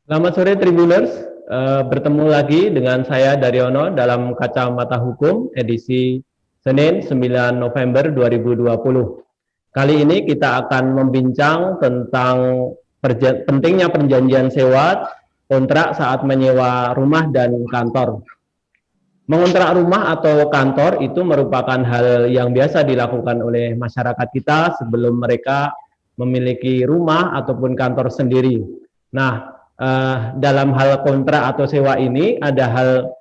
Selamat sore Tribuners. Bertemu lagi dengan saya Daryono dalam Kacamata Hukum edisi Senin 9 November 2020. Kali ini kita akan membincang tentang pentingnya perjanjian sewa kontrak saat menyewa rumah dan kantor. Mengontrak rumah atau kantor itu merupakan hal yang biasa dilakukan oleh masyarakat kita sebelum mereka memiliki rumah ataupun kantor sendiri. Nah, dalam hal kontrak atau sewa ini ada hal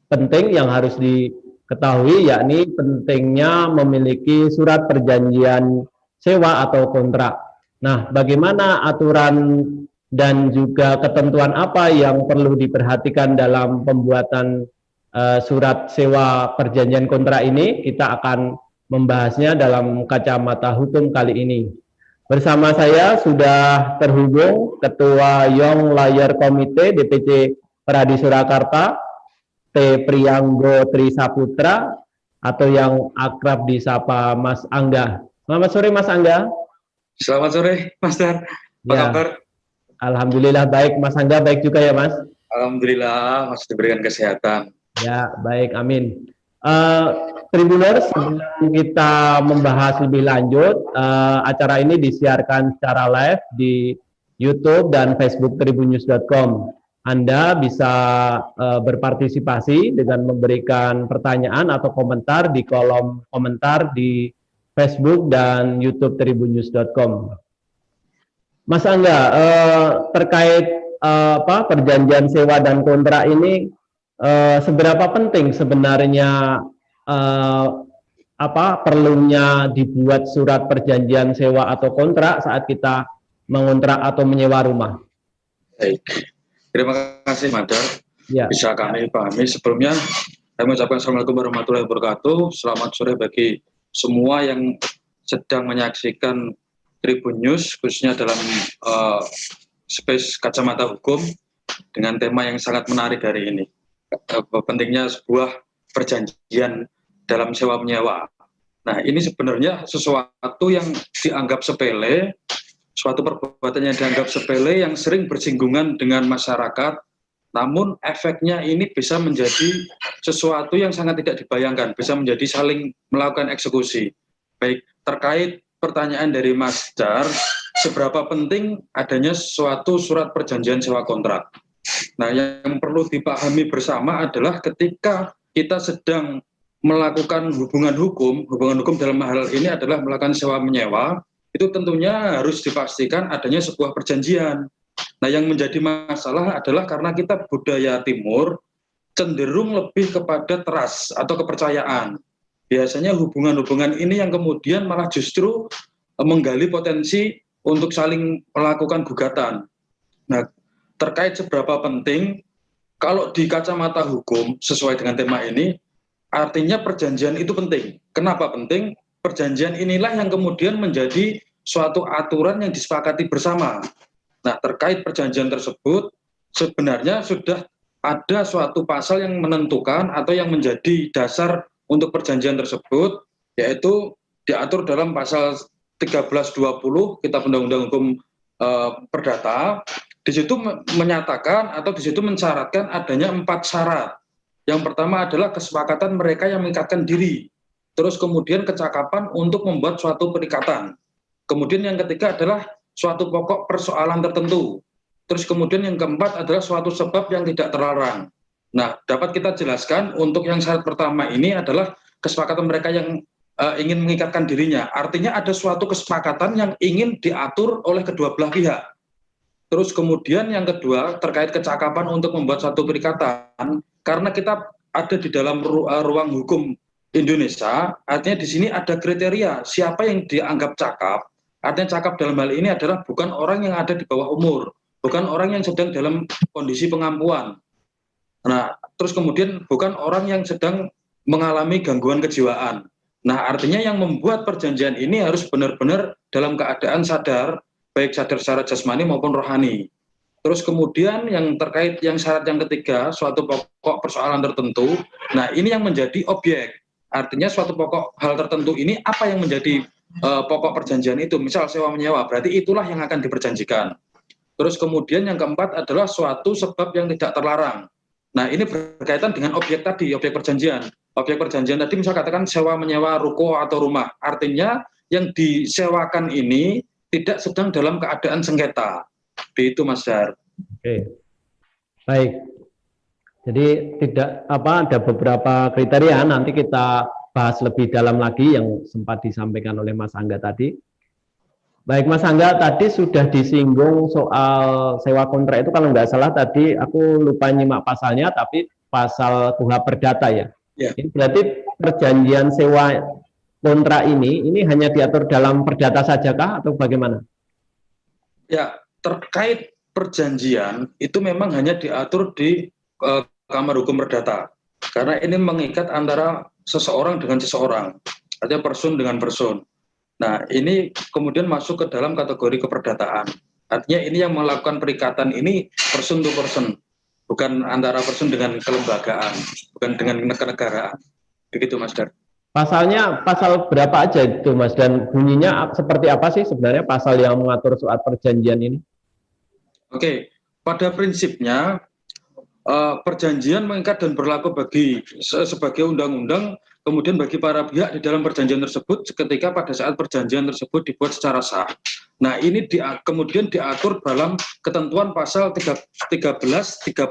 penting yang harus diketahui, yakni pentingnya memiliki surat perjanjian sewa atau kontrak. Nah, bagaimana aturan dan juga ketentuan apa yang perlu diperhatikan dalam pembuatan surat sewa perjanjian kontrak ini? Kita akan membahasnya dalam kacamata hukum kali ini. Bersama saya sudah terhubung Ketua Young Lawyer Committee DPC Pradi Surakarta, T. Prianggo Trisaputra, atau yang akrab disapa Mas Angga. Selamat sore Mas Angga. Selamat sore Mas Dar. Apa kabar? Alhamdulillah baik, Mas Angga baik juga ya Mas? Alhamdulillah masih diberikan kesehatan. Ya, baik, amin. Tribuners, sebelum kita membahas lebih lanjut, acara ini disiarkan secara live di YouTube dan Facebook tribunnews.com. Anda bisa berpartisipasi dengan memberikan pertanyaan atau komentar di kolom komentar di Facebook dan YouTube tribunnews.com. Mas Angga, terkait perjanjian sewa dan kontrak ini, seberapa penting sebenarnya perlunya dibuat surat perjanjian sewa atau kontrak saat kita mengontrak atau menyewa rumah? Baik, terima kasih Madar. Ya. Bisa kami pahami. Sebelumnya saya mengucapkan Assalamualaikum warahmatullahi wabarakatuh. Selamat sore bagi semua yang sedang menyaksikan Tribun News, khususnya dalam space kacamata hukum dengan tema yang sangat menarik hari ini. Pentingnya sebuah perjanjian dalam sewa menyewa. Nah, ini sebenarnya sesuatu yang dianggap sepele, suatu perbuatan yang dianggap sepele yang sering bersinggungan dengan masyarakat, namun efeknya ini bisa menjadi sesuatu yang sangat tidak dibayangkan, bisa menjadi saling melakukan eksekusi. Baik, terkait pertanyaan dari Mas Dar, seberapa penting adanya suatu surat perjanjian sewa kontrak? Nah, yang perlu dipahami bersama adalah ketika kita sedang melakukan hubungan hukum dalam hal ini adalah melakukan sewa menyewa, itu tentunya harus dipastikan adanya sebuah perjanjian. Nah, yang menjadi masalah adalah karena kita budaya timur cenderung lebih kepada trust atau kepercayaan. Biasanya hubungan-hubungan ini yang kemudian malah justru menggali potensi untuk saling melakukan gugatan. Nah, terkait seberapa penting, kalau di kacamata hukum sesuai dengan tema ini, artinya perjanjian itu penting. Kenapa penting? Perjanjian inilah yang kemudian menjadi suatu aturan yang disepakati bersama. Nah, terkait perjanjian tersebut, sebenarnya sudah ada suatu pasal yang menentukan atau yang menjadi dasar untuk perjanjian tersebut, yaitu diatur dalam pasal 1320 Kitab Undang-Undang Hukum Perdata. Di situ menyatakan atau di situ mensyaratkan adanya 4 syarat. Yang pertama adalah kesepakatan mereka yang mengikatkan diri. Terus kemudian kecakapan untuk membuat suatu perikatan. Kemudian yang ketiga adalah suatu pokok persoalan tertentu. Terus kemudian yang keempat adalah suatu sebab yang tidak terlarang. Nah, dapat kita jelaskan untuk yang syarat pertama ini adalah kesepakatan mereka yang ingin mengikatkan dirinya. Artinya ada suatu kesepakatan yang ingin diatur oleh kedua belah pihak. Terus kemudian yang kedua terkait kecakapan untuk membuat satu perikatan, karena kita ada di dalam ruang hukum Indonesia, artinya di sini ada kriteria siapa yang dianggap cakap. Artinya cakap dalam hal ini adalah bukan orang yang ada di bawah umur, bukan orang yang sedang dalam kondisi pengampuan. Nah, terus kemudian bukan orang yang sedang mengalami gangguan kejiwaan. Nah, artinya yang membuat perjanjian ini harus benar-benar dalam keadaan sadar, baik sadar secara jasmani maupun rohani. Terus kemudian yang terkait yang syarat yang ketiga, suatu pokok persoalan tertentu. Nah, ini yang menjadi objek. Artinya suatu pokok hal tertentu ini apa yang menjadi pokok perjanjian itu. Misal sewa menyewa, berarti itulah yang akan diperjanjikan. Terus kemudian yang keempat adalah suatu sebab yang tidak terlarang. Nah, ini berkaitan dengan objek tadi, objek perjanjian. Objek perjanjian tadi misal katakan sewa menyewa ruko atau rumah. Artinya yang disewakan ini tidak sedang dalam keadaan sengketa. Itu Mas Dar. Oke. Baik. Jadi tidak ada beberapa kriteria, nanti kita bahas lebih dalam lagi yang sempat disampaikan oleh Mas Angga tadi. Baik Mas Angga, tadi sudah disinggung soal sewa kontrak itu, kalau nggak salah tadi aku lupa nyimak pasalnya, tapi pasal KUHP Perdata ya. Ya. Ini berarti perjanjian sewa kontrak ini hanya diatur dalam perdata sajakah atau bagaimana? Ya, terkait perjanjian itu memang hanya diatur di Kamar Hukum Perdata, karena ini mengikat antara seseorang dengan seseorang, artinya person dengan person. Nah, ini kemudian masuk ke dalam kategori keperdataan. Artinya ini yang melakukan perikatan ini person to person, bukan antara person dengan kelembagaan, bukan dengan kenegaraan. Begitu Mas Dar. Pasalnya pasal berapa aja itu Mas, dan bunyinya seperti apa sih sebenarnya pasal yang mengatur soal perjanjian ini? Oke, pada prinsipnya perjanjian mengikat dan berlaku sebagai undang-undang, kemudian bagi para pihak di dalam perjanjian tersebut ketika pada saat perjanjian tersebut dibuat secara sah. Nah, ini kemudian diatur dalam ketentuan pasal 1338.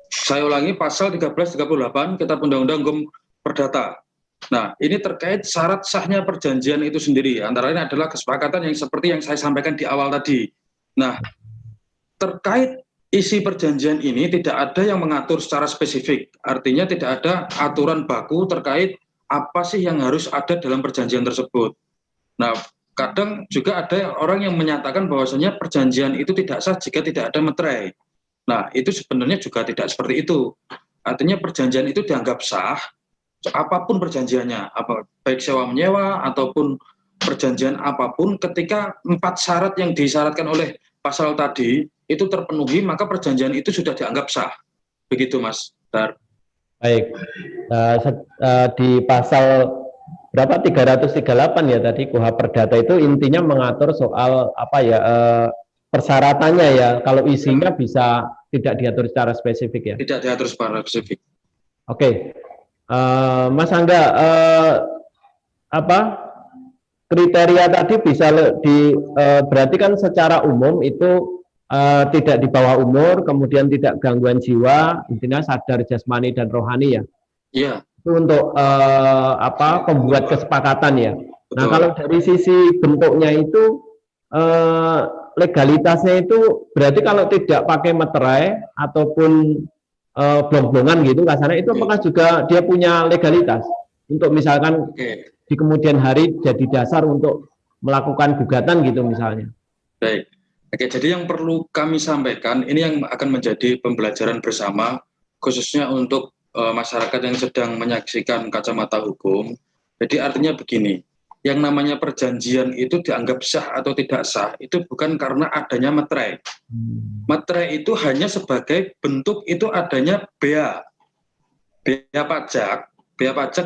Saya ulangi, pasal 1338 Kitab Undang-Undang Hukum Perdata. Nah, ini terkait syarat sahnya perjanjian itu sendiri. Antara lain adalah kesepakatan yang seperti yang saya sampaikan di awal tadi. Nah, terkait isi perjanjian ini tidak ada yang mengatur secara spesifik. Artinya tidak ada aturan baku terkait apa sih yang harus ada dalam perjanjian tersebut. Nah, kadang juga ada orang yang menyatakan bahwasanya perjanjian itu tidak sah jika tidak ada meterai. Nah, itu sebenarnya juga tidak seperti itu. Artinya perjanjian itu dianggap sah, apapun perjanjiannya, baik sewa menyewa ataupun perjanjian apapun, ketika 4 syarat yang disyaratkan oleh pasal tadi itu terpenuhi, maka perjanjian itu sudah dianggap sah. Begitu Mas Dar. Baik. Di pasal berapa 338 ya tadi KUHP Perdata itu intinya mengatur soal persyaratannya ya. Kalau isinya bisa tidak diatur secara spesifik ya. Tidak diatur secara spesifik. Oke. Mas Angga, kriteria tadi bisa berarti kan secara umum itu tidak di bawah umur, kemudian tidak gangguan jiwa, intinya sadar jasmani dan rohani ya. Iya. Itu untuk pembuat kesepakatan ya. Betul. Nah, kalau dari sisi bentuknya itu legalitasnya itu berarti kalau tidak pakai meterai ataupun blong-blongan gitu kasarnya, itu apakah juga dia punya legalitas untuk misalkan di kemudian hari jadi dasar untuk melakukan gugatan gitu misalnya. Baik. Oke, jadi yang perlu kami sampaikan ini yang akan menjadi pembelajaran bersama khususnya untuk masyarakat yang sedang menyaksikan kacamata hukum. Jadi artinya begini, yang namanya perjanjian itu dianggap sah atau tidak sah itu bukan karena adanya meterai. Meterai itu hanya sebagai bentuk itu adanya bea pajak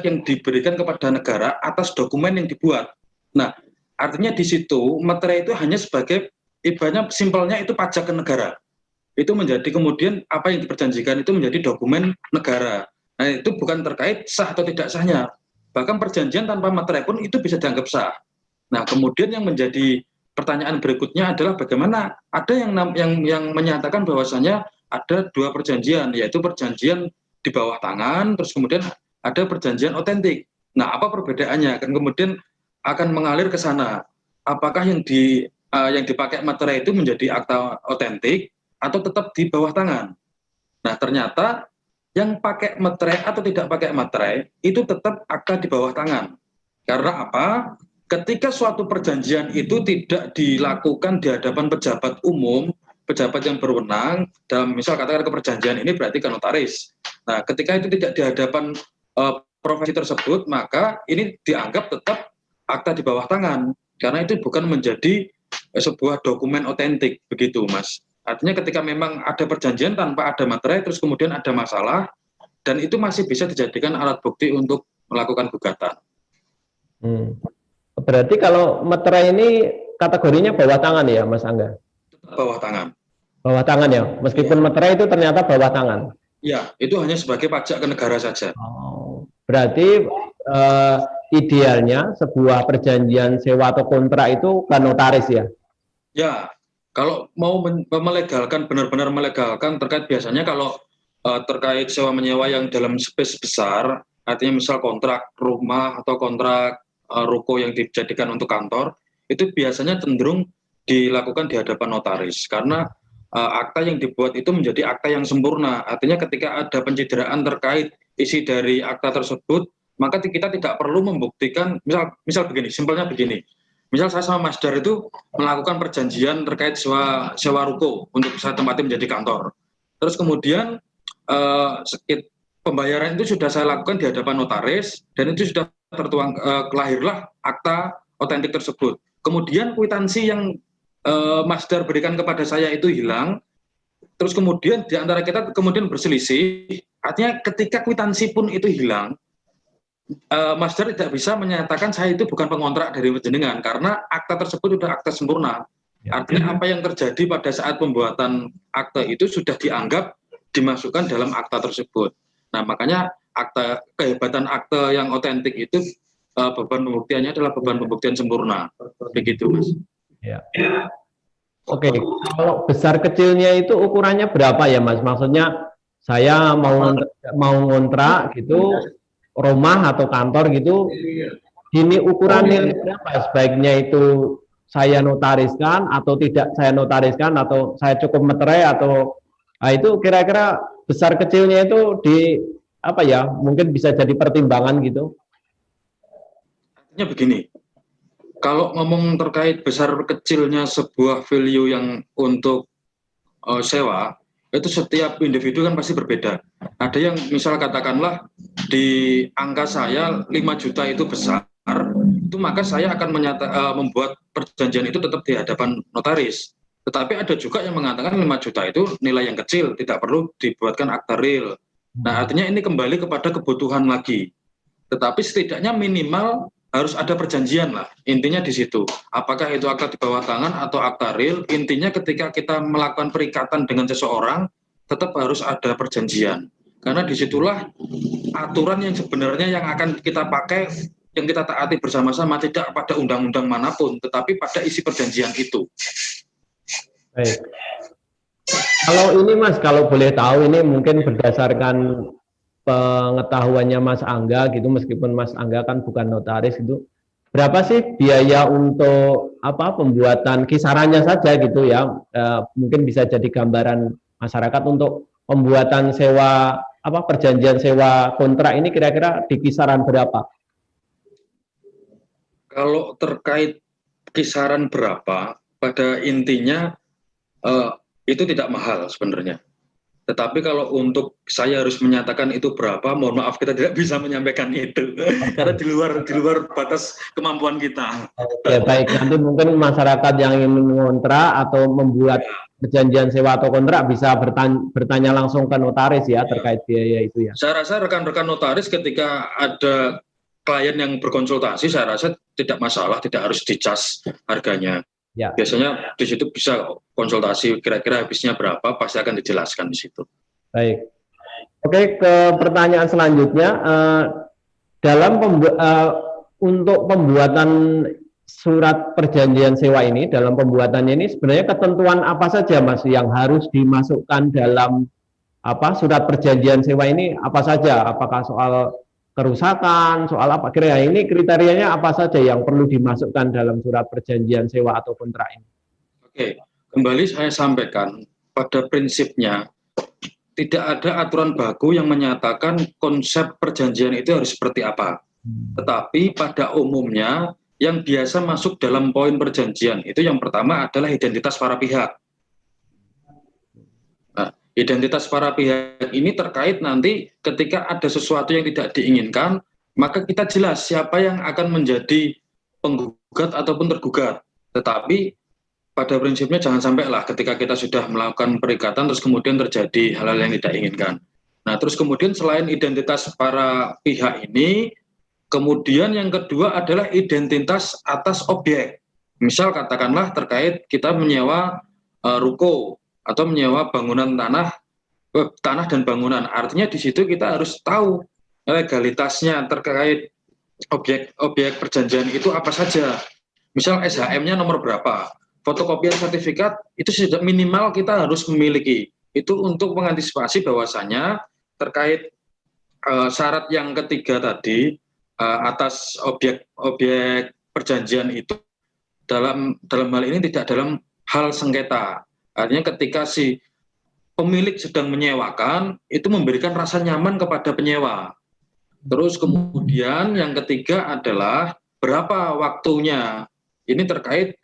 yang diberikan kepada negara atas dokumen yang dibuat. Nah, artinya di situ meterai itu hanya sebagai, ibaratnya simpelnya itu pajak ke negara. Itu menjadi kemudian apa yang diperjanjikan itu menjadi dokumen negara. Nah, itu bukan terkait sah atau tidak sahnya. Bahkan perjanjian tanpa meterai pun itu bisa dianggap sah. Nah, kemudian yang menjadi pertanyaan berikutnya adalah bagaimana ada yang menyatakan bahwasanya ada 2 perjanjian, yaitu perjanjian di bawah tangan, terus kemudian ada perjanjian otentik. Nah, apa perbedaannya? Kan kemudian akan mengalir ke sana. Apakah yang dipakai meterai itu menjadi akta otentik atau tetap di bawah tangan? Nah, ternyata yang pakai meterai atau tidak pakai meterai itu tetap akta di bawah tangan. Karena apa? Ketika suatu perjanjian itu tidak dilakukan di hadapan pejabat umum, pejabat yang berwenang, dalam misal katakan keperjanjian ini berarti ke notaris. Nah, ketika itu tidak di hadapan profesi tersebut, maka ini dianggap tetap akta di bawah tangan. Karena itu bukan menjadi sebuah dokumen otentik, begitu Mas. Artinya ketika memang ada perjanjian tanpa ada materai, terus kemudian ada masalah, dan itu masih bisa dijadikan alat bukti untuk melakukan gugatan. Berarti kalau meterai ini kategorinya bawah tangan ya Mas Angga? bawah tangan. Bawah tangan ya, meskipun meterai itu ternyata bawah tangan. Ya, itu hanya sebagai pajak ke negara saja. Oh, berarti idealnya sebuah perjanjian sewa atau kontrak itu kan notaris ya? Ya, kalau mau melegalkan, benar-benar melegalkan terkait biasanya kalau terkait sewa menyewa yang dalam space besar, artinya misal kontrak rumah atau kontrak ruko yang dijadikan untuk kantor, itu biasanya cenderung dilakukan di hadapan notaris karena akta yang dibuat itu menjadi akta yang sempurna. Artinya ketika ada pencideraan terkait isi dari akta tersebut, maka kita tidak perlu membuktikan, misal begini, simpelnya begini. Misal saya sama Mas Dar itu melakukan perjanjian terkait sewa ruko untuk saya tempatin menjadi kantor. Terus kemudian pembayaran itu sudah saya lakukan di hadapan notaris dan itu sudah tertuang, lahirlah akta otentik tersebut. Kemudian kwitansi yang Mas Dar berikan kepada saya itu hilang, terus kemudian di antara kita kemudian berselisih, artinya ketika kwitansi pun itu hilang, Mas Dar tidak bisa menyatakan saya itu bukan pengontrak dari jenengan karena akta tersebut sudah akta sempurna. Artinya apa yang terjadi pada saat pembuatan akta itu sudah dianggap dimasukkan dalam akta tersebut. Nah, makanya kehebatan akta yang otentik itu beban pembuktiannya adalah beban pembuktian sempurna. Begitu, Mas. Ya. Oke, kalau besar kecilnya itu ukurannya berapa ya, Mas? Maksudnya saya mau ngontrak gitu, rumah atau kantor gitu, ini ukurannya berapa? Sebaiknya itu saya notariskan atau tidak saya notariskan atau saya cukup meterai atau itu kira-kira besar kecilnya itu di apa ya? Mungkin bisa jadi pertimbangan gitu. Artinya begini. Kalau ngomong terkait besar kecilnya sebuah value yang untuk sewa, itu setiap individu kan pasti berbeda. Ada yang misal katakanlah di angka saya 5 juta itu besar, itu maka saya akan membuat perjanjian itu tetap di hadapan notaris. Tetapi ada juga yang mengatakan 5 juta itu nilai yang kecil, tidak perlu dibuatkan akta real. Nah, artinya ini kembali kepada kebutuhan lagi. Tetapi setidaknya minimal harus ada perjanjian lah, intinya di situ. Apakah itu akta di bawah tangan atau akta real, intinya ketika kita melakukan perikatan dengan seseorang, tetap harus ada perjanjian. Karena disitulah aturan yang sebenarnya yang akan kita pakai, yang kita taati bersama-sama, tidak pada undang-undang manapun, tetapi pada isi perjanjian itu. Baik. Kalau ini Mas, kalau boleh tahu ini mungkin berdasarkan pengetahuannya Mas Angga gitu, meskipun Mas Angga kan bukan notaris gitu, berapa sih biaya untuk pembuatan kisarannya saja gitu ya, mungkin bisa jadi gambaran masyarakat untuk pembuatan sewa perjanjian sewa kontrak ini kira-kira di kisaran berapa? Kalau terkait kisaran berapa, pada intinya itu tidak mahal sebenarnya. Tetapi kalau untuk saya harus menyatakan itu berapa, mohon maaf kita tidak bisa menyampaikan itu karena di luar batas kemampuan kita. Oke, baik, nanti mungkin masyarakat yang ingin mengontrak atau membuat perjanjian sewa atau kontrak bisa bertanya langsung ke notaris ya terkait biaya itu ya. Saya rasa rekan-rekan notaris ketika ada klien yang berkonsultasi, saya rasa tidak masalah, tidak harus dicas harganya. Ya. Biasanya di situ bisa konsultasi kira-kira habisnya berapa, pasti akan dijelaskan di situ. Baik. Oke, ke pertanyaan selanjutnya, untuk pembuatan surat perjanjian sewa ini, dalam pembuatannya ini sebenarnya ketentuan apa saja Mas yang harus dimasukkan dalam surat perjanjian sewa ini apa saja? Apakah soal kerusakan, soal apa kira-kira ini kriterianya apa saja yang perlu dimasukkan dalam surat perjanjian sewa atau kontrak ini? Oke, kembali saya sampaikan pada prinsipnya tidak ada aturan baku yang menyatakan konsep perjanjian itu harus seperti apa. Tetapi pada umumnya yang biasa masuk dalam poin perjanjian itu yang pertama adalah identitas para pihak. Identitas para pihak ini terkait nanti ketika ada sesuatu yang tidak diinginkan, maka kita jelas siapa yang akan menjadi penggugat ataupun tergugat. Tetapi pada prinsipnya jangan sampailah ketika kita sudah melakukan perikatan terus kemudian terjadi hal-hal yang tidak diinginkan. Nah, terus kemudian selain identitas para pihak ini, kemudian yang kedua adalah identitas atas objek. Misal katakanlah terkait kita menyewa ruko atau menyewa bangunan tanah dan bangunan. Artinya di situ kita harus tahu legalitasnya terkait objek perjanjian itu apa saja. Misal SHM-nya nomor berapa, fotokopian sertifikat itu sudah minimal kita harus memiliki. Itu untuk mengantisipasi bahwasannya terkait syarat yang ketiga tadi atas objek perjanjian itu dalam hal ini tidak dalam hal sengketa. Artinya ketika si pemilik sedang menyewakan itu memberikan rasa nyaman kepada penyewa. Terus kemudian yang ketiga adalah berapa waktunya. Ini terkait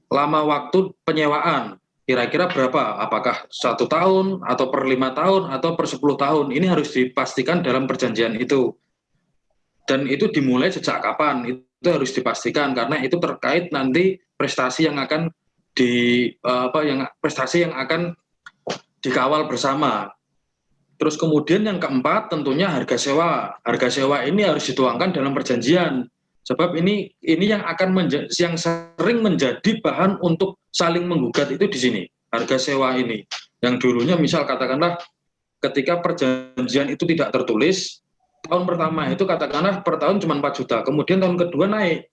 lama waktu penyewaan. Kira-kira berapa? Apakah 1 tahun atau per 5 tahun atau per 10 tahun? Ini harus dipastikan dalam perjanjian itu. Dan itu dimulai sejak kapan? Itu harus dipastikan karena itu terkait nanti prestasi yang akan prestasi yang akan dikawal bersama. Terus kemudian yang keempat tentunya harga sewa. Harga sewa ini harus dituangkan dalam perjanjian. Sebab ini yang yang sering menjadi bahan untuk saling menggugat itu di sini. Harga sewa ini. Yang dulunya misal katakanlah ketika perjanjian itu tidak tertulis, tahun pertama itu katakanlah per tahun cuma 4 juta. Kemudian tahun kedua naik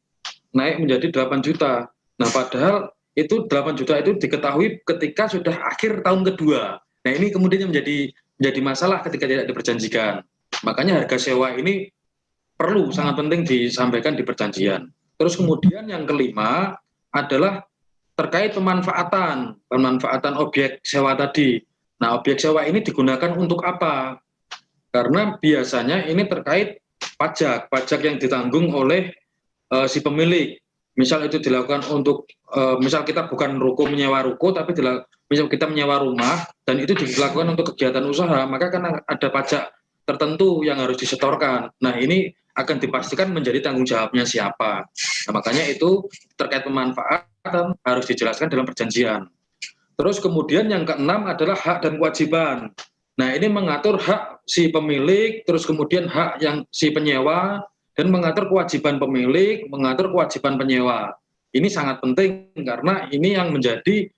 menjadi 8 juta. Nah padahal itu 8 juta itu diketahui ketika sudah akhir tahun kedua. Nah ini kemudian menjadi masalah ketika tidak diperjanjikan. Makanya harga sewa ini perlu sangat penting disampaikan di perjanjian. Terus kemudian yang kelima adalah terkait pemanfaatan objek sewa tadi. Nah objek sewa ini digunakan untuk apa? Karena biasanya ini terkait pajak yang ditanggung oleh si pemilik. Misal itu dilakukan untuk, misal kita bukan menyewa ruko, tapi misal kita menyewa rumah, dan itu dilakukan untuk kegiatan usaha, maka kan ada pajak tertentu yang harus disetorkan. Nah ini akan dipastikan menjadi tanggung jawabnya siapa. Nah makanya itu terkait pemanfaatan harus dijelaskan dalam perjanjian. Terus kemudian yang keenam adalah hak dan kewajiban. Nah ini mengatur hak si pemilik, terus kemudian hak yang si penyewa, dan mengatur kewajiban pemilik, mengatur kewajiban penyewa. Ini sangat penting karena ini yang menjadi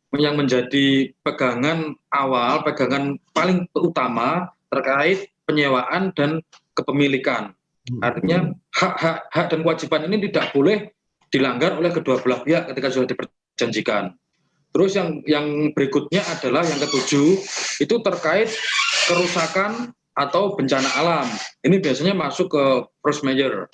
pegangan awal, pegangan paling utama terkait penyewaan dan kepemilikan. Artinya hak dan kewajiban ini tidak boleh dilanggar oleh kedua belah pihak ketika sudah diperjanjikan. Terus yang berikutnya adalah yang ketujuh, itu terkait kerusakan atau bencana alam. Ini biasanya masuk ke force majeure.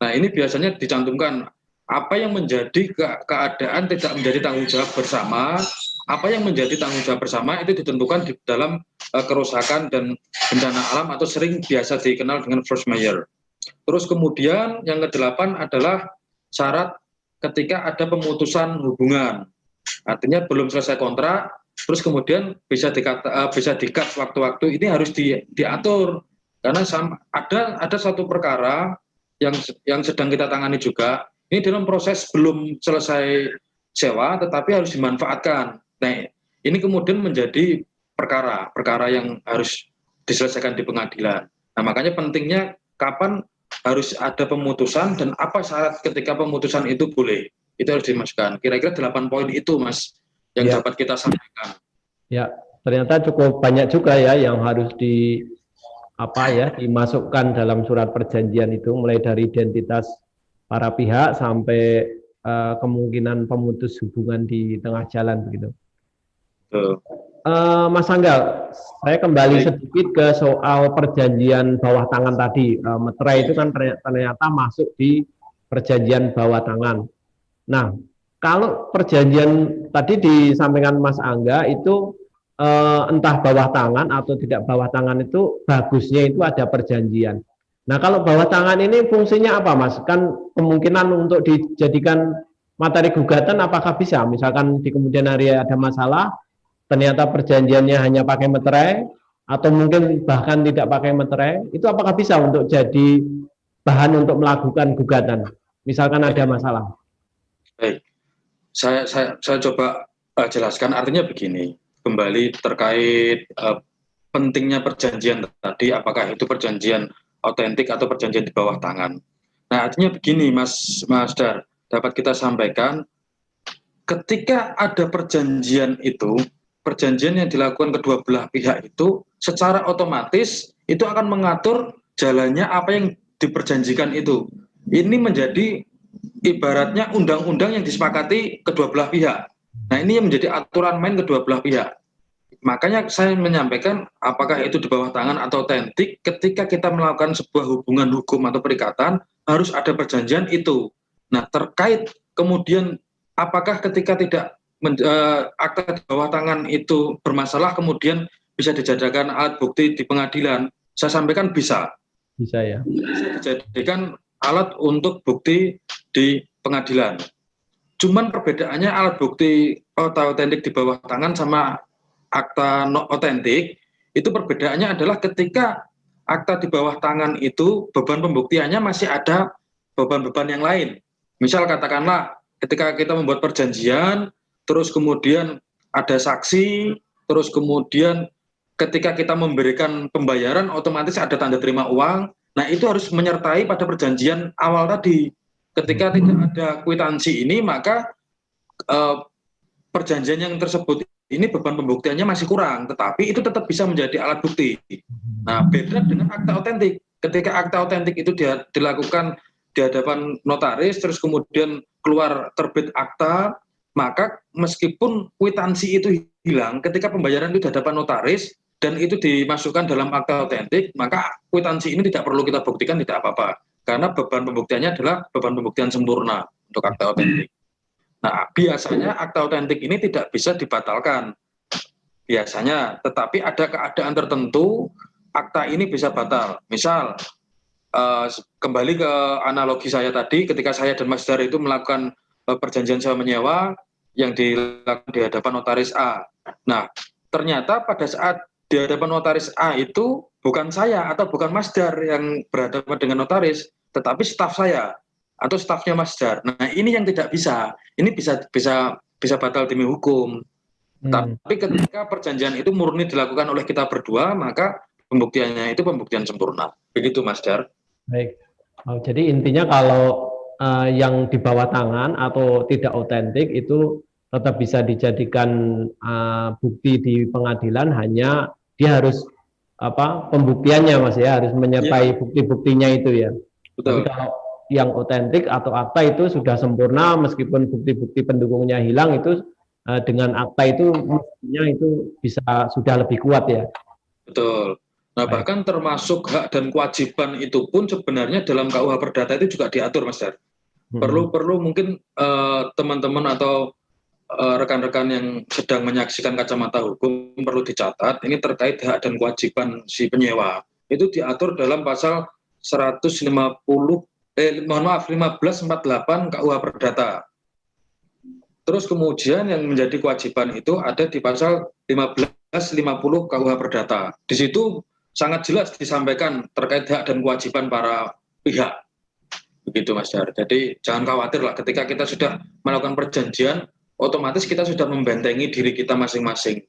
Nah ini biasanya dicantumkan apa yang menjadi keadaan tidak menjadi tanggung jawab bersama, apa yang menjadi tanggung jawab bersama itu ditentukan di dalam kerusakan dan bencana alam atau sering biasa dikenal dengan force majeure. Terus kemudian yang kedelapan adalah syarat ketika ada pemutusan hubungan. Artinya belum selesai kontrak, terus kemudian bisa di-cut waktu-waktu, ini harus diatur. Karena ada satu perkara yang sedang kita tangani juga, ini dalam proses belum selesai sewa, tetapi harus dimanfaatkan. Nah, ini kemudian menjadi perkara yang harus diselesaikan di pengadilan. Nah, makanya pentingnya kapan harus ada pemutusan dan apa syarat ketika pemutusan itu boleh. Itu harus dimasukkan. Kira-kira 8 poin itu, Mas, yang dapat kita sampaikan. Ya, ternyata cukup banyak juga ya yang harus dimasukkan dalam surat perjanjian itu, mulai dari identitas para pihak sampai kemungkinan pemutus hubungan di tengah jalan begitu. Mas Angga, saya kembali sedikit ke soal perjanjian bawah tangan tadi. Meterai itu kan ternyata masuk di perjanjian bawah tangan. Nah, kalau perjanjian tadi disampaikan Mas Angga itu entah bawah tangan atau tidak bawah tangan itu bagusnya itu ada perjanjian. Nah, kalau bawah tangan ini fungsinya apa, Mas? Kan kemungkinan untuk dijadikan materi gugatan apakah bisa? Misalkan di kemudian hari ada masalah, ternyata perjanjiannya hanya pakai meterai atau mungkin bahkan tidak pakai meterai, itu apakah bisa untuk jadi bahan untuk melakukan gugatan? Misalkan ada masalah. Baik, saya coba jelaskan. Artinya begini, kembali terkait pentingnya perjanjian tadi, apakah itu perjanjian otentik atau perjanjian di bawah tangan. Nah, artinya begini, Mas Dar, dapat kita sampaikan ketika ada perjanjian itu, perjanjian yang dilakukan kedua belah pihak itu secara otomatis itu akan mengatur jalannya apa yang diperjanjikan itu. Ini menjadi ibaratnya undang-undang yang disepakati kedua belah pihak. Nah, ini yang menjadi aturan main kedua belah pihak. Makanya saya menyampaikan apakah itu di bawah tangan atau otentik, ketika kita melakukan sebuah hubungan hukum atau perikatan harus ada perjanjian itu. Nah, terkait kemudian apakah ketika tidak akta di bawah tangan itu bermasalah kemudian bisa dijadikan alat bukti di pengadilan, saya sampaikan bisa. Bisa ya. Bisa dijadikan alat untuk bukti di pengadilan. Cuman perbedaannya alat bukti otentik di bawah tangan sama akta no otentik, itu perbedaannya adalah ketika akta di bawah tangan itu beban pembuktiannya masih ada beban-beban yang lain. Misal katakanlah ketika kita membuat perjanjian, terus kemudian ada saksi, terus kemudian ketika kita memberikan pembayaran otomatis ada tanda terima uang. Nah, itu harus menyertai pada perjanjian awal tadi. Ketika tidak ada kwitansi ini, maka perjanjian yang tersebut ini beban pembuktiannya masih kurang, tetapi itu tetap bisa menjadi alat bukti. Nah, beda dengan akta otentik. Ketika akta otentik itu dilakukan di hadapan notaris, terus kemudian keluar terbit akta, maka meskipun kwitansi itu hilang, ketika pembayaran itu di hadapan notaris, dan itu dimasukkan dalam akta otentik, maka kwitansi ini tidak perlu kita buktikan, tidak apa-apa. Karena beban pembuktiannya adalah beban pembuktian sempurna untuk akta otentik. Nah, biasanya akta otentik ini tidak bisa dibatalkan. Biasanya, tetapi ada keadaan tertentu, akta ini bisa batal. Misal, kembali ke analogi saya tadi, ketika saya dan Mas Dar itu melakukan perjanjian sewa menyewa yang dilakukan di hadapan notaris A. Nah, ternyata pada saat di hadapan notaris A itu bukan saya atau bukan Mas Dar yang berhadapan dengan notaris, tetapi staf saya atau stafnya Mas Dar. Nah, ini yang tidak bisa. Ini bisa batal demi hukum. Tapi ketika perjanjian itu murni dilakukan oleh kita berdua, maka pembuktiannya itu pembuktian sempurna. Begitu, Mas Dar. Baik. Jadi intinya kalau yang di bawah tangan atau tidak otentik itu tetap bisa dijadikan bukti di pengadilan, hanya dia harus pembuktiannya, Mas ya, harus menyertai bukti-buktinya itu ya. Betul. Tapi kalau yang otentik atau akta itu sudah sempurna, meskipun bukti-bukti pendukungnya hilang, itu dengan akta itu mestinya itu bisa sudah lebih kuat ya. Betul. Nah, bahkan termasuk hak dan kewajiban itu pun sebenarnya dalam KUH Perdata itu juga diatur, Mas Dar. Perlu mungkin teman-teman atau rekan-rekan yang sedang menyaksikan kacamata hukum perlu dicatat, ini terkait hak dan kewajiban si penyewa. Itu diatur dalam pasal 1548 KUH Perdata. Terus kemudian yang menjadi kewajiban itu ada di pasal 1550 KUH Perdata. Di situ sangat jelas disampaikan terkait hak dan kewajiban para pihak. Begitu, Mas Dar. Jadi jangan khawatir lah, ketika kita sudah melakukan perjanjian, otomatis kita sudah membentengi diri kita masing-masing.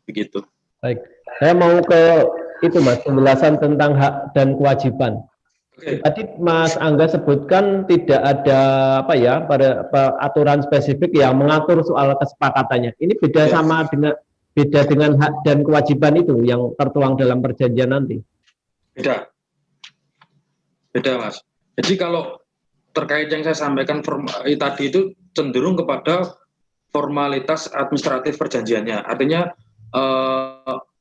Begitu. Baik. Saya mau ke itu, Mas, penjelasan tentang hak dan kewajiban. Okay. Tadi Mas Angga sebutkan tidak ada pada aturan spesifik yang mengatur soal kesepakatannya. Ini beda dengan hak dan kewajiban itu yang tertuang dalam perjanjian nanti. Beda, Mas. Jadi kalau terkait yang saya sampaikan tadi itu cenderung kepada formalitas administratif perjanjiannya. Artinya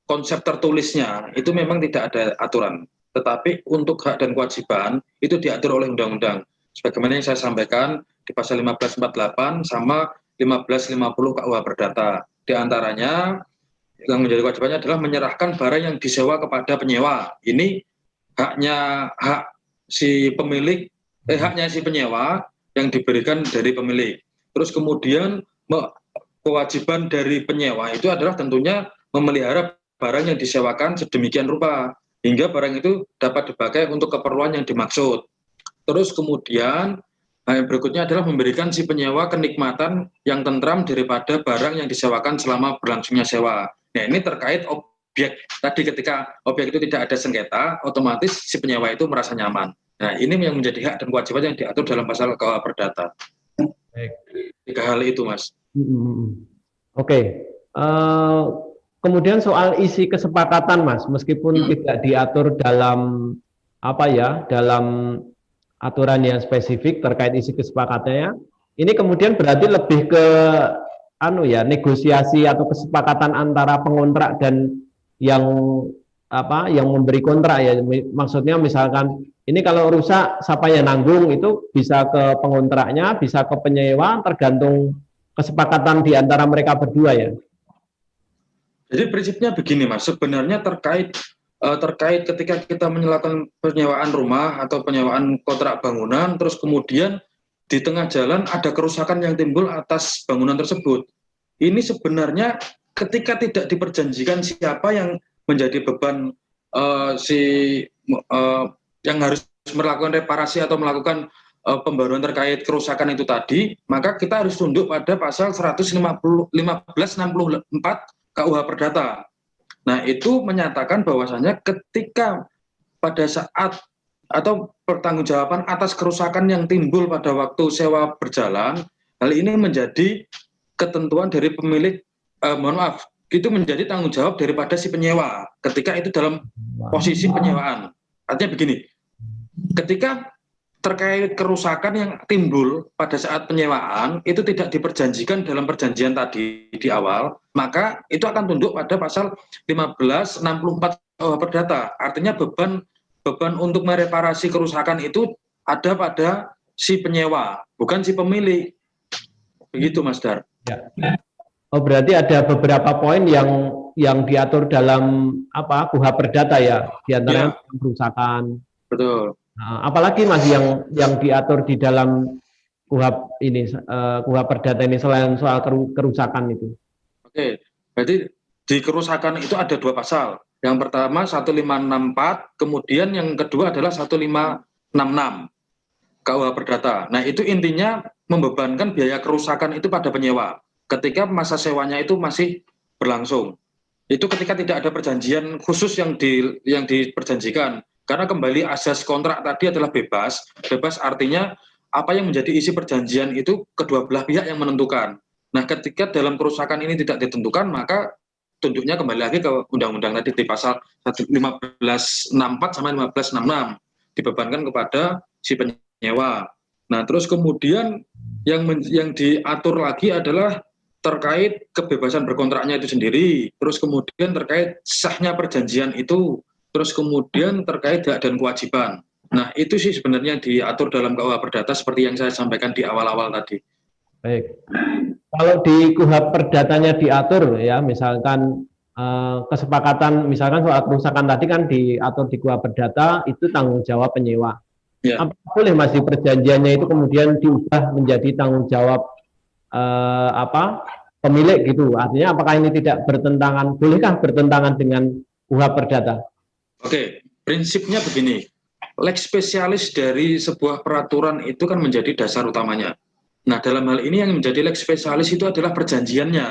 konsep tertulisnya itu memang tidak ada aturan. Tetapi untuk hak dan kewajiban itu diatur oleh undang-undang. Sebagaimana yang saya sampaikan di pasal 1548 sama 1550 KUH Perdata. Di antaranya yang menjadi kewajibannya adalah menyerahkan barang yang disewa kepada penyewa. Ini haknya si pemilik, haknya si penyewa yang diberikan dari pemilik. Terus kemudian kewajiban dari penyewa itu adalah tentunya memelihara barang yang disewakan sedemikian rupa hingga barang itu dapat dipakai untuk keperluan yang dimaksud. Terus kemudian yang berikutnya adalah memberikan si penyewa kenikmatan yang tentram daripada barang yang disewakan selama berlangsungnya sewa. Nah, ini terkait objek. Tadi ketika objek itu tidak ada sengketa, otomatis si penyewa itu merasa nyaman. Nah, ini yang menjadi hak dan kewajiban yang diatur dalam pasal KUH Perdata. Tiga hal itu, Mas. Oke. Eh, Kemudian soal isi kesepakatan, Mas, meskipun tidak diatur dalam apa ya, dalam aturan yang spesifik terkait isi kesepakatannya, ini kemudian berarti lebih ke anu ya, negosiasi atau kesepakatan antara pengontrak dan yang apa, yang memberi kontrak ya. Maksudnya misalkan ini kalau rusak siapa yang nanggung, itu bisa ke pengontraknya, bisa ke penyewa, tergantung kesepakatan di antara mereka berdua ya. Jadi prinsipnya begini Mas, sebenarnya terkait ketika kita menyalakan penyewaan rumah atau penyewaan kontrak bangunan, terus kemudian di tengah jalan ada kerusakan yang timbul atas bangunan tersebut. Ini sebenarnya ketika tidak diperjanjikan siapa yang menjadi beban yang harus melakukan reparasi atau melakukan pembaruan terkait kerusakan itu tadi, maka kita harus tunduk pada pasal 1564 KUH Perdata. Nah, itu menyatakan bahwasanya ketika pada saat atau pertanggungjawaban atas kerusakan yang timbul pada waktu sewa berjalan, hal ini menjadi ketentuan dari pemilik, itu menjadi tanggung jawab daripada si penyewa ketika itu dalam posisi penyewaan. Artinya begini, ketika terkait kerusakan yang timbul pada saat penyewaan itu tidak diperjanjikan dalam perjanjian tadi di awal, maka itu akan tunduk pada pasal 1564 Perdata. Artinya beban untuk mereparasi kerusakan itu ada pada si penyewa, bukan si pemilik. Begitu Mas Dar. Ya. Oh, berarti ada beberapa poin yang diatur dalam apa KUH Perdata ya, di antaranya ya, kerusakan. Betul. Nah, apalagi Mas yang diatur di dalam KUH ini, KUH Perdata ini selain soal kerusakan itu? Oke, berarti di kerusakan itu ada dua pasal. Yang pertama 1564, kemudian yang kedua adalah 1566 KUH Perdata. Nah, itu intinya membebankan biaya kerusakan itu pada penyewa ketika masa sewanya itu masih berlangsung. Itu ketika tidak ada perjanjian khusus yang diperjanjikan. Karena kembali asas kontrak tadi adalah bebas. Bebas artinya apa yang menjadi isi perjanjian itu kedua belah pihak yang menentukan. Nah, ketika dalam kerusakan ini tidak ditentukan, maka tunduknya kembali lagi ke undang-undang tadi di pasal 1564 sama 1566 dibebankan kepada si penyewa. Nah, terus kemudian yang diatur lagi adalah terkait kebebasan berkontraknya itu sendiri, terus kemudian terkait sahnya perjanjian itu, terus kemudian terkait hak dan kewajiban. Nah, itu sih sebenarnya diatur dalam KUH Perdata seperti yang saya sampaikan di awal-awal tadi. Baik. Kalau di KUH Perdatanya diatur ya, misalkan kesepakatan, misalkan soal kerusakan tadi kan diatur di KUH Perdata, itu tanggung jawab penyewa. Ya. Apa boleh masih perjanjiannya itu kemudian diubah menjadi tanggung jawab pemilik gitu? Artinya apakah ini tidak bertentangan, bolehkah bertentangan dengan KUH Perdata? Oke, prinsipnya begini, lex spesialis dari sebuah peraturan itu kan menjadi dasar utamanya. Nah, dalam hal ini yang menjadi lex spesialis itu adalah perjanjiannya.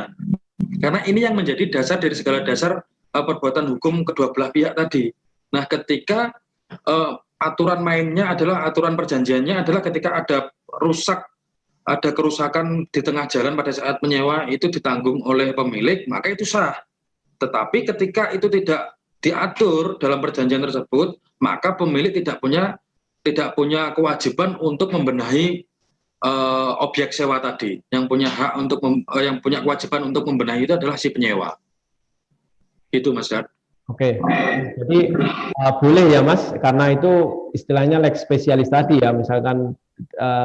Karena ini yang menjadi dasar dari segala dasar perbuatan hukum kedua belah pihak tadi. Nah, ketika aturan mainnya adalah aturan perjanjiannya adalah ketika ada kerusakan di tengah jalan pada saat menyewa itu ditanggung oleh pemilik, maka itu sah. Tetapi ketika itu tidak diatur dalam perjanjian tersebut, maka pemilik tidak punya kewajiban untuk membenahi objek sewa tadi. Yang punya hak yang punya kewajiban untuk membenahi itu adalah si penyewa. Itu Mas Dar. Oke, jadi boleh ya Mas, karena itu istilahnya lex spesialis tadi ya, misalkan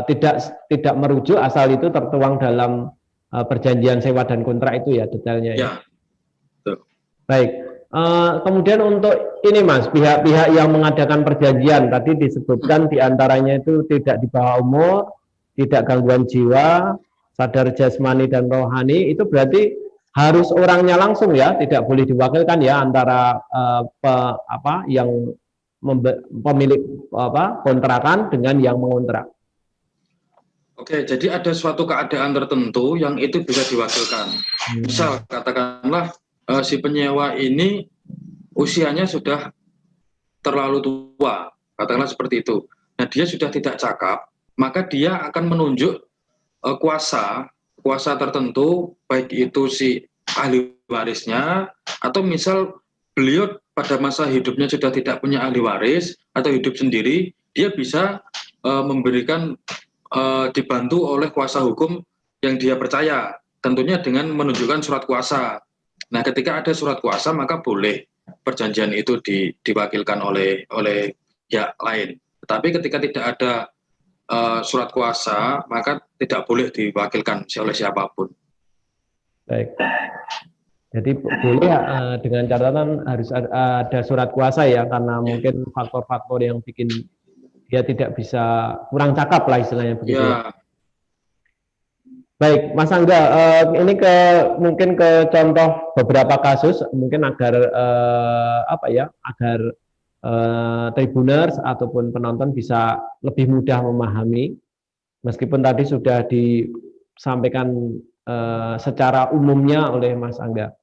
tidak merujuk asal itu tertuang dalam perjanjian sewa dan kontrak itu ya detailnya. Ya. Betul. Baik. Kemudian untuk ini Mas, pihak-pihak yang mengadakan perjanjian tadi disebutkan diantaranya itu tidak di bawah umur, tidak gangguan jiwa, sadar jasmani dan rohani, itu berarti harus orangnya langsung ya, tidak boleh diwakilkan ya antara yang pemilik kontrakan dengan yang mengontrak. Oke, jadi ada suatu keadaan tertentu yang itu bisa diwakilkan. Misal katakanlah si penyewa ini usianya sudah terlalu tua, katakanlah seperti itu. Nah, dia sudah tidak cakap, maka dia akan menunjuk kuasa kuasa tertentu, baik itu si ahli warisnya, atau misal beliau pada masa hidupnya sudah tidak punya ahli waris atau hidup sendiri, dia bisa memberikan dibantu oleh kuasa hukum yang dia percaya, tentunya dengan menunjukkan surat kuasa. Nah, ketika ada surat kuasa maka boleh perjanjian itu diwakilkan oleh pihak lain. Tetapi ketika tidak ada surat kuasa, maka tidak boleh diwakilkan oleh siapapun. Baik. Jadi boleh dengan catatan harus ada surat kuasa ya, karena mungkin faktor-faktor yang bikin dia tidak bisa, kurang cakap lah istilahnya begitu ya. Baik, Mas Angga, ini mungkin ke contoh beberapa kasus mungkin agar agar tribuners ataupun penonton bisa lebih mudah memahami, meskipun tadi sudah disampaikan secara umumnya oleh Mas Angga.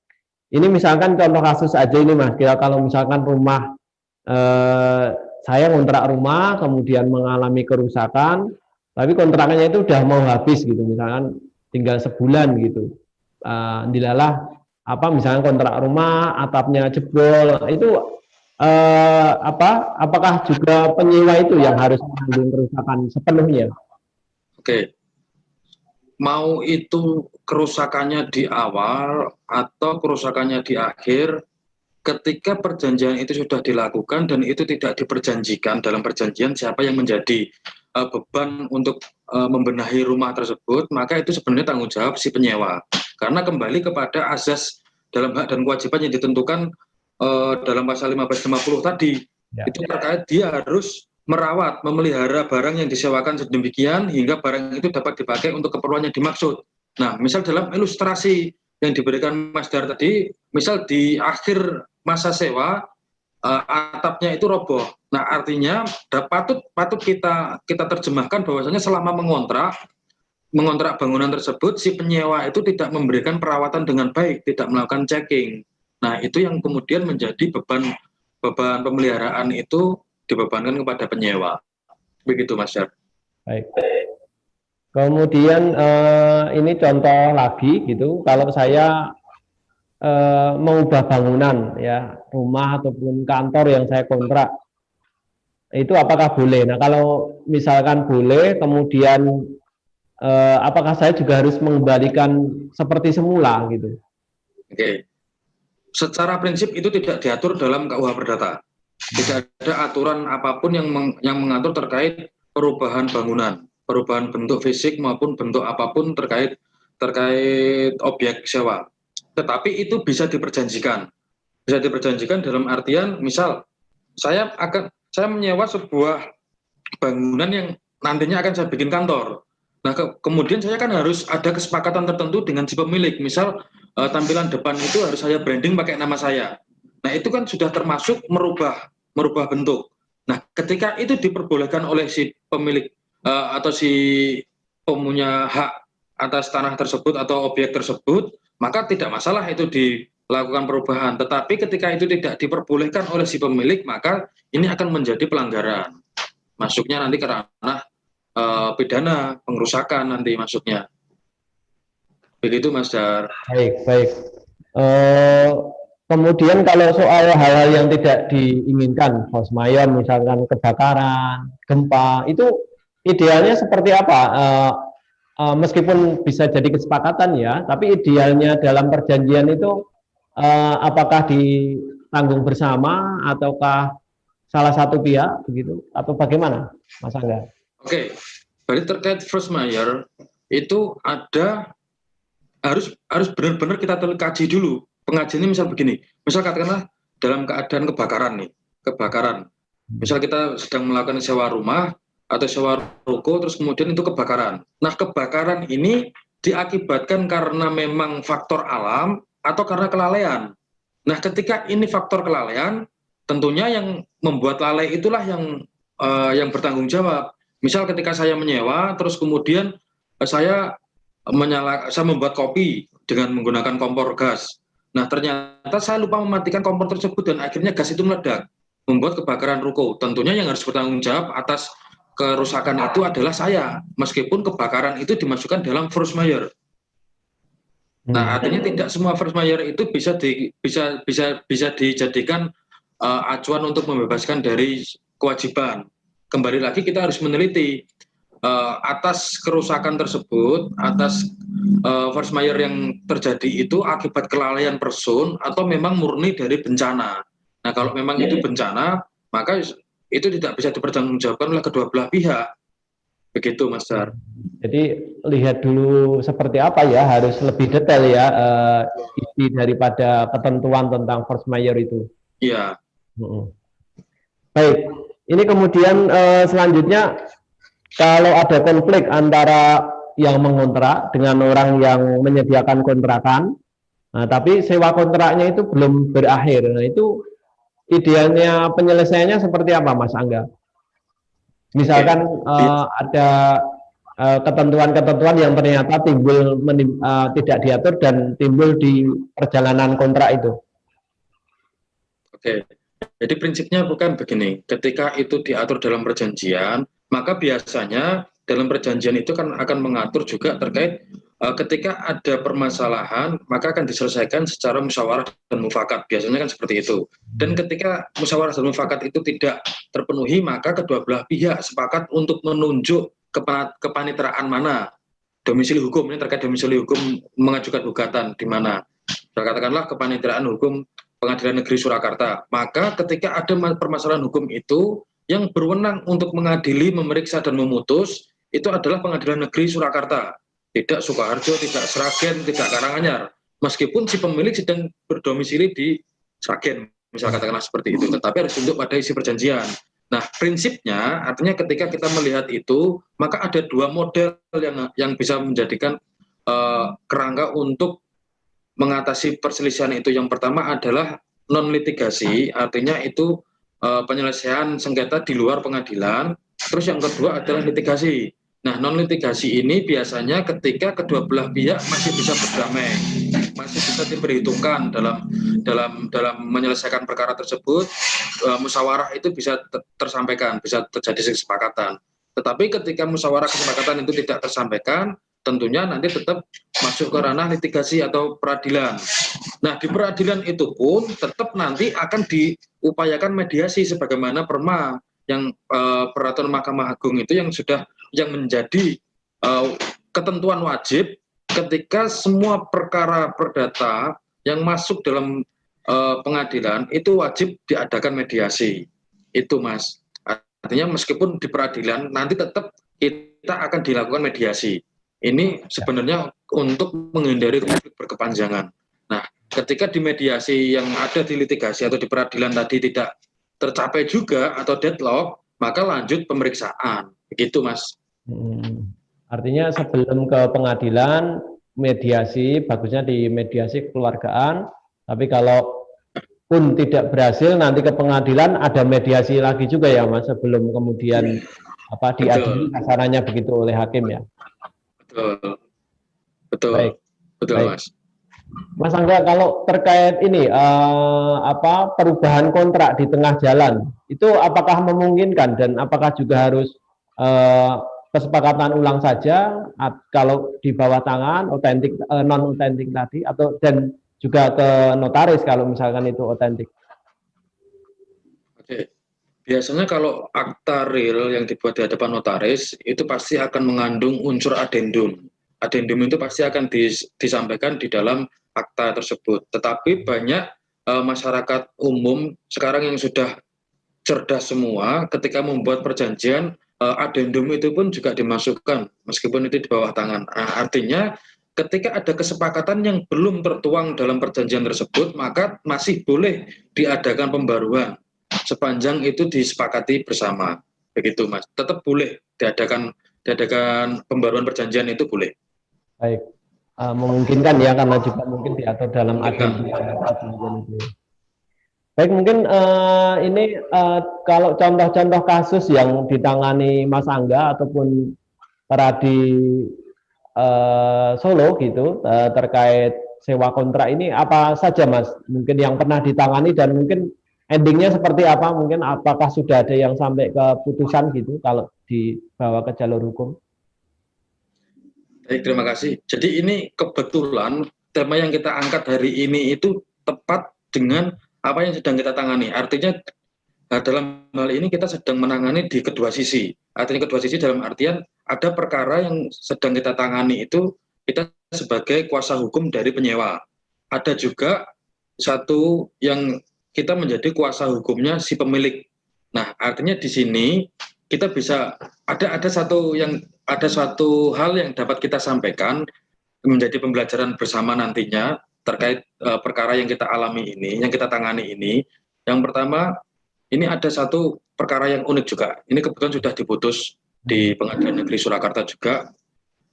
Ini misalkan contoh kasus aja ini Mas, kalau misalkan rumah saya ngontrak rumah kemudian mengalami kerusakan, tapi kontraknya itu udah mau habis gitu, misalkan tinggal sebulan gitu. Dilalah misalkan kontrak rumah atapnya jebol, itu apakah juga penyewa itu yang harus menanggung kerusakan sepenuhnya? Oke. Mau itu kerusakannya di awal atau kerusakannya di akhir, ketika perjanjian itu sudah dilakukan dan itu tidak diperjanjikan dalam perjanjian siapa yang menjadi beban untuk membenahi rumah tersebut, maka itu sebenarnya tanggung jawab si penyewa. Karena kembali kepada azas dalam hak dan kewajiban yang ditentukan dalam pasal 1550 tadi, itu terkait dia harus merawat, memelihara barang yang disewakan sedemikian hingga barang itu dapat dipakai untuk keperluan yang dimaksud. Nah, misal dalam ilustrasi yang diberikan Mas Dar tadi, misal di akhir masa sewa atapnya itu roboh. Nah, artinya patut kita terjemahkan bahwasanya selama mengontrak bangunan tersebut, si penyewa itu tidak memberikan perawatan dengan baik, tidak melakukan checking. Nah, itu yang kemudian menjadi beban pemeliharaan itu dibebankan kepada penyewa. Begitu Mas Syar. Baik. Kemudian ini contoh lagi gitu, kalau saya mengubah bangunan ya, rumah ataupun kantor yang saya kontrak, itu apakah boleh? Nah, kalau misalkan boleh, kemudian apakah saya juga harus mengembalikan seperti semula gitu? Oke. Secara prinsip itu tidak diatur dalam KUH Perdata. Tidak ada aturan apapun yang mengatur terkait perubahan bangunan, perubahan bentuk fisik maupun bentuk apapun terkait objek sewa. Tetapi itu bisa diperjanjikan. Bisa diperjanjikan dalam artian, misal saya menyewa sebuah bangunan yang nantinya akan saya bikin kantor. Nah, kemudian saya kan harus ada kesepakatan tertentu dengan si pemilik. Misal tampilan depan itu harus saya branding pakai nama saya. Nah, itu kan sudah termasuk merubah bentuk. Nah, ketika itu diperbolehkan oleh si pemilik atau si pemunya hak atas tanah tersebut atau objek tersebut, maka tidak masalah itu dilakukan perubahan. Tetapi ketika itu tidak diperbolehkan oleh si pemilik, maka ini akan menjadi pelanggaran. Masuknya nanti ke ranah pidana, pengerusakan nanti masuknya. Begitu Mas Dar. Baik. Kemudian kalau soal hal-hal yang tidak diinginkan, force majeure misalkan kebakaran, gempa, itu idealnya seperti apa? Meskipun bisa jadi kesepakatan ya, tapi idealnya dalam perjanjian itu apakah ditanggung bersama ataukah salah satu pihak begitu atau bagaimana, Mas Angga? Oke, berarti terkait force majeure itu harus benar-benar kita kaji dulu. Pengajiannya misal begini, misal katakanlah dalam keadaan kebakaran. Misal kita sedang melakukan sewa rumah atau sewa ruko, terus kemudian itu kebakaran. Nah, kebakaran ini diakibatkan karena memang faktor alam atau karena kelalaian. Nah, ketika ini faktor kelalaian, tentunya yang membuat lalai itulah yang bertanggung jawab. Misal ketika saya menyewa, terus kemudian saya membuat kopi dengan menggunakan kompor gas. Nah, ternyata saya lupa mematikan kompor tersebut dan akhirnya gas itu meledak, membuat kebakaran ruko. Tentunya yang harus bertanggung jawab atas kerusakan itu adalah saya, meskipun kebakaran itu dimasukkan dalam force majeure. Nah, artinya tidak semua force majeure itu bisa dijadikan acuan untuk membebaskan dari kewajiban. Kembali lagi kita harus meneliti atas kerusakan tersebut, atas force majeure yang terjadi itu akibat kelalaian person atau memang murni dari bencana. Nah, kalau memang itu bencana, maka itu tidak bisa dipertanggungjawabkan oleh kedua belah pihak. Begitu, Mas Dar. Jadi lihat dulu seperti apa ya, harus lebih detail ya isi daripada ketentuan tentang force majeure itu. Iya. Baik, ini kemudian selanjutnya kalau ada konflik antara yang mengontrak dengan orang yang menyediakan kontrakan, nah, tapi sewa kontraknya itu belum berakhir. Nah, itu idealnya penyelesaiannya seperti apa, Mas Angga? Misalkan ada ketentuan-ketentuan yang ternyata timbul tidak diatur dan timbul di perjalanan kontrak itu. Oke, jadi prinsipnya bukan begini. Ketika itu diatur dalam perjanjian, maka biasanya dalam perjanjian itu kan akan mengatur juga terkait ketika ada permasalahan, maka akan diselesaikan secara musyawarah dan mufakat. Biasanya kan seperti itu. Dan ketika musyawarah dan mufakat itu tidak terpenuhi, maka kedua belah pihak sepakat untuk menunjuk kepanitraan mana domisili hukum. Ini terkait domisili hukum mengajukan gugatan di mana. Katakanlah kepanitraan hukum Pengadilan Negeri Surakarta. Maka ketika ada permasalahan hukum itu, yang berwenang untuk mengadili, memeriksa, dan memutus, itu adalah Pengadilan Negeri Surakarta. Tidak Sukoharjo, tidak Sragen, tidak Karanganyar. Meskipun si pemilik sedang berdomisili di Sragen, misal katakanlah seperti itu. Tetapi harus tunduk pada isi perjanjian. Nah, prinsipnya artinya ketika kita melihat itu, maka ada dua model yang bisa menjadikan kerangka untuk mengatasi perselisihan itu. Yang pertama adalah non-litigasi, artinya itu penyelesaian sengketa di luar pengadilan. Terus yang kedua adalah litigasi. Nah, non-litigasi ini biasanya ketika kedua belah pihak masih bisa berdamai, masih bisa diperhitungkan dalam menyelesaikan perkara tersebut, musyawarah itu bisa tersampaikan, bisa terjadi kesepakatan. Tetapi ketika musyawarah kesepakatan itu tidak tersampaikan, tentunya nanti tetap masuk ke ranah litigasi atau peradilan. Nah, di peradilan itu pun tetap nanti akan diupayakan mediasi sebagaimana perma yang peraturan Mahkamah Agung itu yang menjadi ketentuan wajib ketika semua perkara perdata yang masuk dalam pengadilan itu wajib diadakan mediasi. Itu, Mas. Artinya meskipun di peradilan nanti tetap kita akan dilakukan mediasi. Ini sebenarnya untuk menghindari konflik berkepanjangan. Nah, ketika di mediasi yang ada di litigasi atau di peradilan tadi tidak tercapai juga atau deadlock, maka lanjut pemeriksaan. Begitu, Mas. Artinya sebelum ke pengadilan, mediasi, bagusnya di mediasi kekeluargaan, tapi kalau pun tidak berhasil, nanti ke pengadilan ada mediasi lagi juga ya, Mas, sebelum kemudian diadili kasarannya begitu oleh hakim ya. Betul, baik. Mas. Mas Angga, kalau terkait ini perubahan kontrak di tengah jalan, itu apakah memungkinkan dan apakah juga harus kesepakatan ulang saja kalau di bawah tangan otentik non otentik tadi, atau dan juga ke notaris kalau misalkan itu otentik? Oke. Biasanya kalau akta real yang dibuat di hadapan notaris itu pasti akan mengandung unsur adendum. Adendum itu pasti akan disampaikan di dalam akta tersebut. Tetapi banyak masyarakat umum sekarang yang sudah cerdas semua, ketika membuat perjanjian, adendum itu pun juga dimasukkan meskipun itu di bawah tangan. Nah, artinya ketika ada kesepakatan yang belum tertuang dalam perjanjian tersebut, maka masih boleh diadakan pembaruan sepanjang itu disepakati bersama. Begitu, Mas. Tetap boleh diadakan pembaruan perjanjian, itu boleh. Baik. Memungkinkan ya, karena juga mungkin diatur dalam adendum perjanjian itu. Baik, mungkin ini kalau contoh-contoh kasus yang ditangani Mas Angga ataupun di Solo gitu terkait sewa kontrak ini apa saja, Mas? Mungkin yang pernah ditangani dan mungkin endingnya seperti apa? Mungkin apakah sudah ada yang sampai ke putusan gitu kalau dibawa ke jalur hukum? Baik, terima kasih. Jadi ini kebetulan tema yang kita angkat hari ini itu tepat dengan apa yang sedang kita tangani. Artinya dalam hal ini kita sedang menangani di kedua sisi. Artinya kedua sisi dalam artian ada perkara yang sedang kita tangani itu kita sebagai kuasa hukum dari penyewa. Ada juga satu yang kita menjadi kuasa hukumnya si pemilik. Nah, artinya di sini kita bisa ada satu hal yang dapat kita sampaikan menjadi pembelajaran bersama nantinya terkait perkara yang kita alami ini, yang kita tangani ini. Yang pertama, ini ada satu perkara yang unik juga. Ini kebetulan sudah diputus di Pengadilan Negeri Surakarta juga.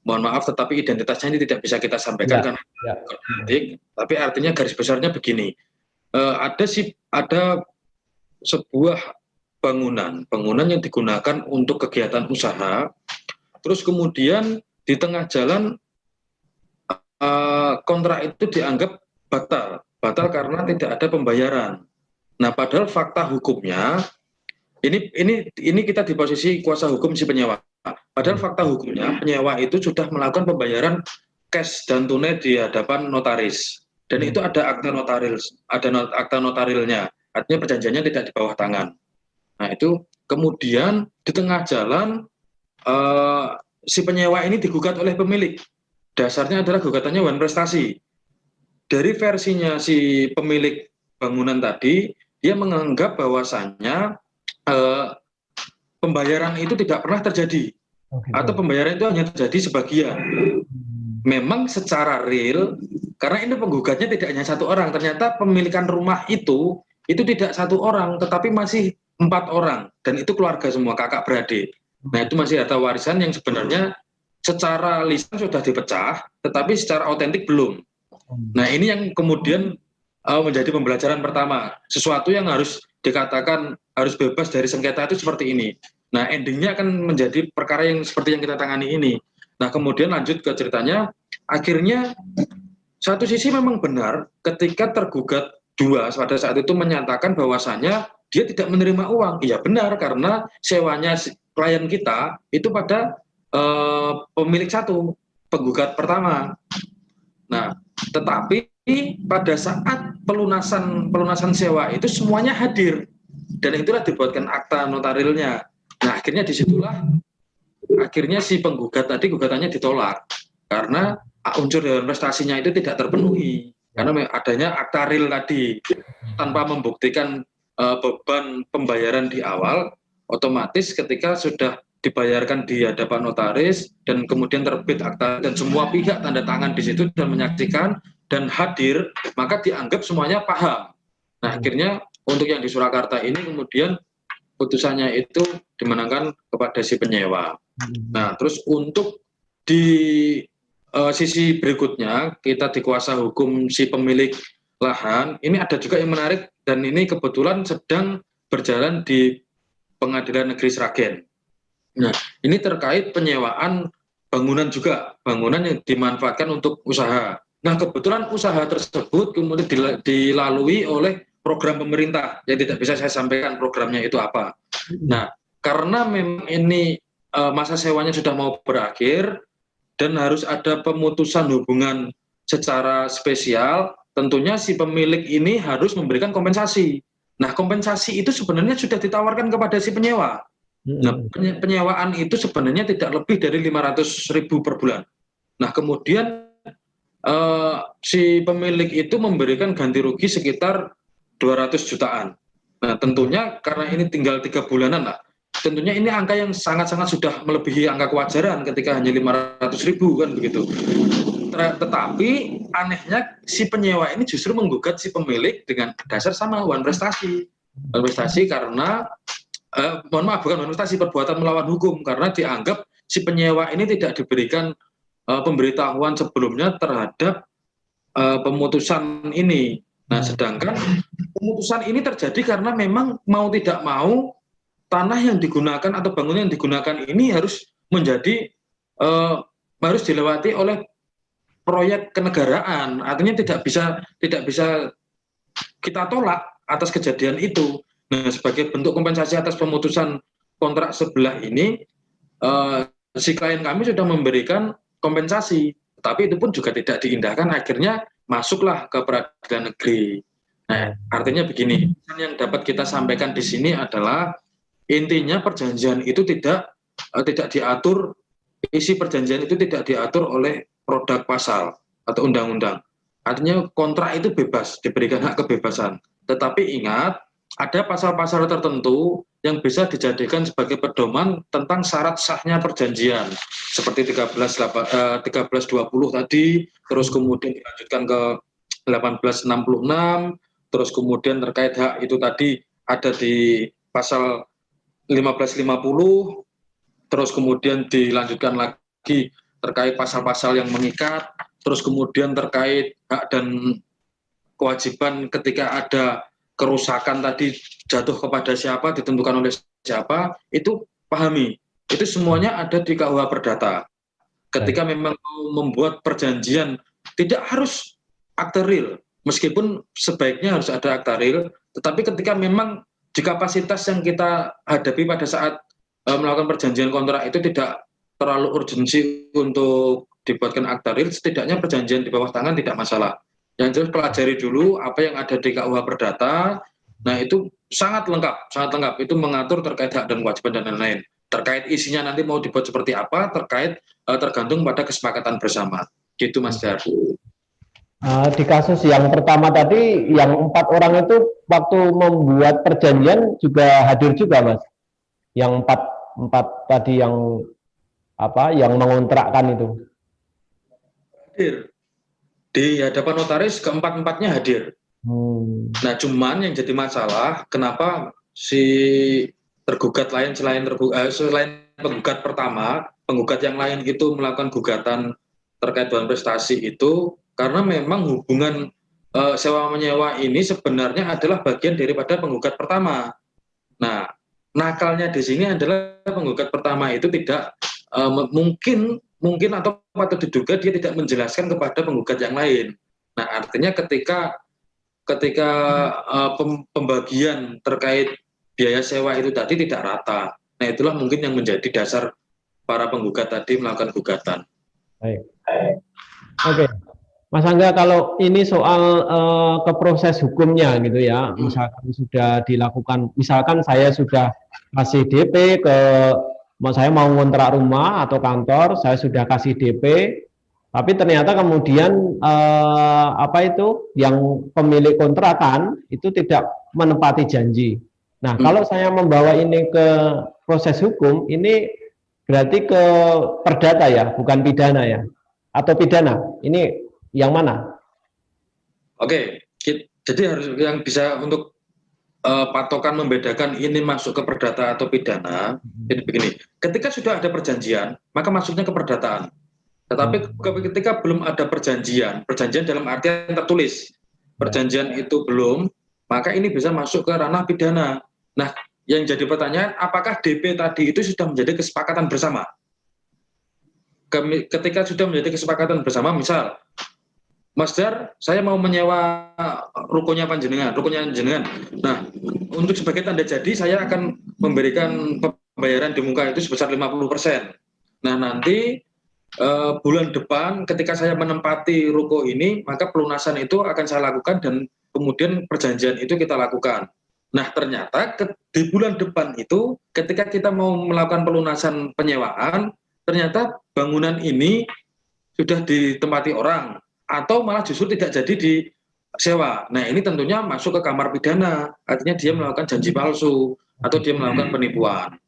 Mohon maaf, tetapi identitasnya ini tidak bisa kita sampaikan karena politik. Tapi artinya garis besarnya begini. Ada sebuah bangunan yang digunakan untuk kegiatan usaha. Terus kemudian di tengah jalan kontrak itu dianggap batal karena tidak ada pembayaran. Nah, padahal fakta hukumnya ini kita di posisi kuasa hukum si penyewa. Padahal fakta hukumnya penyewa itu sudah melakukan pembayaran cash dan tunai di hadapan notaris. Dan itu ada akta notarilnya. Artinya perjanjiannya tidak di bawah tangan. Nah, itu kemudian di tengah jalan si penyewa ini digugat oleh pemilik. Dasarnya adalah gugatannya wan prestasi. Dari versinya si pemilik bangunan tadi, dia menganggap bahwasannya pembayaran itu tidak pernah terjadi. Atau pembayaran itu hanya terjadi sebagian. Memang secara real, karena ini penggugatnya tidak hanya satu orang, ternyata pemilikan rumah itu tidak satu orang, tetapi masih 4 orang. Dan itu keluarga semua, kakak beradik. Nah, itu masih harta warisan yang sebenarnya secara lisan sudah dipecah, tetapi secara otentik belum. Nah, ini yang kemudian menjadi pembelajaran pertama. Sesuatu yang harus dikatakan harus bebas dari sengketa itu seperti ini. Nah, endingnya akan menjadi perkara yang seperti yang kita tangani ini. Nah, kemudian lanjut ke ceritanya, akhirnya satu sisi memang benar ketika tergugat 2 pada saat itu menyatakan bahwasannya dia tidak menerima uang. Iya benar, karena sewanya klien kita itu pada pemilik 1, penggugat pertama. Nah, tetapi pada saat pelunasan sewa itu semuanya hadir, dan itulah dibuatkan akta notarilnya. Nah, akhirnya disitulah akhirnya si penggugat tadi gugatannya ditolak karena unsur dewan prestasinya itu tidak terpenuhi karena adanya akta real tadi tanpa membuktikan beban pembayaran di awal. Otomatis ketika sudah dibayarkan di hadapan notaris dan kemudian terbit akta dan semua pihak tanda tangan di situ dan menyaksikan dan hadir, maka dianggap semuanya paham. Nah, akhirnya untuk yang di Surakarta ini kemudian putusannya itu dimenangkan kepada si penyewa. Nah, terus untuk di sisi berikutnya kita di kuasa hukum si pemilik lahan, ini ada juga yang menarik dan ini kebetulan sedang berjalan di Pengadilan Negeri Sragen. Nah, ini terkait penyewaan bangunan juga, bangunan yang dimanfaatkan untuk usaha. Nah, kebetulan usaha tersebut kemudian dilalui oleh program pemerintah, yang tidak bisa saya sampaikan programnya itu apa. Nah, karena memang ini masa sewanya sudah mau berakhir dan harus ada pemutusan hubungan secara spesial, tentunya si pemilik ini harus memberikan kompensasi. Nah, kompensasi itu sebenarnya sudah ditawarkan kepada si penyewa. Nah, penyewaan itu sebenarnya tidak lebih dari 500.000 per bulan. Nah, kemudian si pemilik itu memberikan ganti rugi sekitar 200 jutaan. Nah, tentunya karena ini tinggal 3 bulanan lah, tentunya ini angka yang sangat-sangat sudah melebihi angka kewajaran ketika hanya 500.000 kan begitu. Tetapi anehnya si penyewa ini justru menggugat si pemilik dengan dasar sama wan prestasi. Wan prestasi karena mohon maaf, bukan manifestasi, perbuatan melawan hukum, karena dianggap si penyewa ini tidak diberikan pemberitahuan sebelumnya terhadap pemutusan ini. Nah, sedangkan pemutusan ini terjadi karena memang mau tidak mau tanah yang digunakan atau bangunan yang digunakan ini harus menjadi harus dilewati oleh proyek kenegaraan. Artinya tidak bisa kita tolak atas kejadian itu. Nah, sebagai bentuk kompensasi atas pemutusan kontrak sebelah ini, si klien kami sudah memberikan kompensasi, tapi itu pun juga tidak diindahkan. Akhirnya masuklah ke peradilan negeri. Nah, artinya begini, yang dapat kita sampaikan di sini adalah intinya perjanjian itu tidak diatur, isi perjanjian itu tidak diatur oleh produk pasal atau undang-undang. Artinya kontrak itu bebas, diberikan hak kebebasan. Tetapi ingat, ada pasal-pasal tertentu yang bisa dijadikan sebagai pedoman tentang syarat sahnya perjanjian. Seperti 1320 tadi, terus kemudian dilanjutkan ke 1866, terus kemudian terkait hak itu tadi ada di pasal 1550, terus kemudian dilanjutkan lagi terkait pasal-pasal yang mengikat, terus kemudian terkait hak dan kewajiban ketika ada kerusakan tadi jatuh kepada siapa, ditentukan oleh siapa, itu pahami. Itu semuanya ada di KUH Perdata. Ketika memang membuat perjanjian, tidak harus akte real, meskipun sebaiknya harus ada akta real, tetapi ketika memang di kapasitas yang kita hadapi pada saat melakukan perjanjian kontrak itu tidak terlalu urgensi untuk dibuatkan akta real, setidaknya perjanjian di bawah tangan tidak masalah. Yang jelas pelajari dulu apa yang ada di KUH Perdata, nah itu sangat lengkap, itu mengatur terkait hak dan kewajiban dan lain-lain. Terkait isinya nanti mau dibuat seperti apa, tergantung pada kesepakatan bersama. Gitu Mas Jar. Di kasus yang pertama tadi, yang 4 orang itu waktu membuat perjanjian juga hadir juga, Mas. Yang empat tadi yang yang mengontrakkan itu. Hadir. Di hadapan notaris keempat-empatnya hadir. Nah, cuman yang jadi masalah, kenapa si tergugat lain selain penggugat pertama, penggugat yang lain itu melakukan gugatan terkait dengan prestasi itu, karena memang hubungan sewa menyewa ini sebenarnya adalah bagian daripada penggugat pertama. Nah, nakalnya di sini adalah penggugat pertama itu tidak mungkin atau patut diduga dia tidak menjelaskan kepada penggugat yang lain. Nah, artinya ketika pembagian terkait biaya sewa itu tadi tidak rata. Nah, itulah mungkin yang menjadi dasar para penggugat tadi melakukan gugatan. Baik. Oke. Mas Angga, kalau ini soal ke proses hukumnya gitu ya, misalkan sudah dilakukan, misalkan saya sudah kasih DP saya mau ngontrak rumah atau kantor, saya sudah kasih DP, tapi ternyata kemudian yang pemilik kontrakan itu tidak menepati janji. Nah, kalau saya membawa ini ke proses hukum, ini berarti ke perdata ya, bukan pidana ya, atau pidana? Ini yang mana? Oke, jadi harus yang bisa untuk patokan membedakan ini masuk ke perdata atau pidana. Jadi begini, ketika sudah ada perjanjian, maka masuknya ke perdataan. Tetapi ketika belum ada perjanjian dalam artian tertulis, perjanjian itu belum, maka ini bisa masuk ke ranah pidana. Nah, yang jadi pertanyaan, apakah DP tadi itu sudah menjadi kesepakatan bersama? Ketika sudah menjadi kesepakatan bersama, misal, Mas Dar, saya mau menyewa rukonya panjenengan. Nah, untuk sebagai tanda jadi, saya akan memberikan pembayaran di muka itu sebesar 50%. Nah, nanti bulan depan ketika saya menempati ruko ini, maka pelunasan itu akan saya lakukan dan kemudian perjanjian itu kita lakukan. Nah, ternyata di bulan depan itu, ketika kita mau melakukan pelunasan penyewaan, ternyata bangunan ini sudah ditempati orang, atau malah justru tidak jadi disewa. Nah, ini tentunya masuk ke kamar pidana, artinya dia melakukan janji palsu atau dia melakukan penipuan.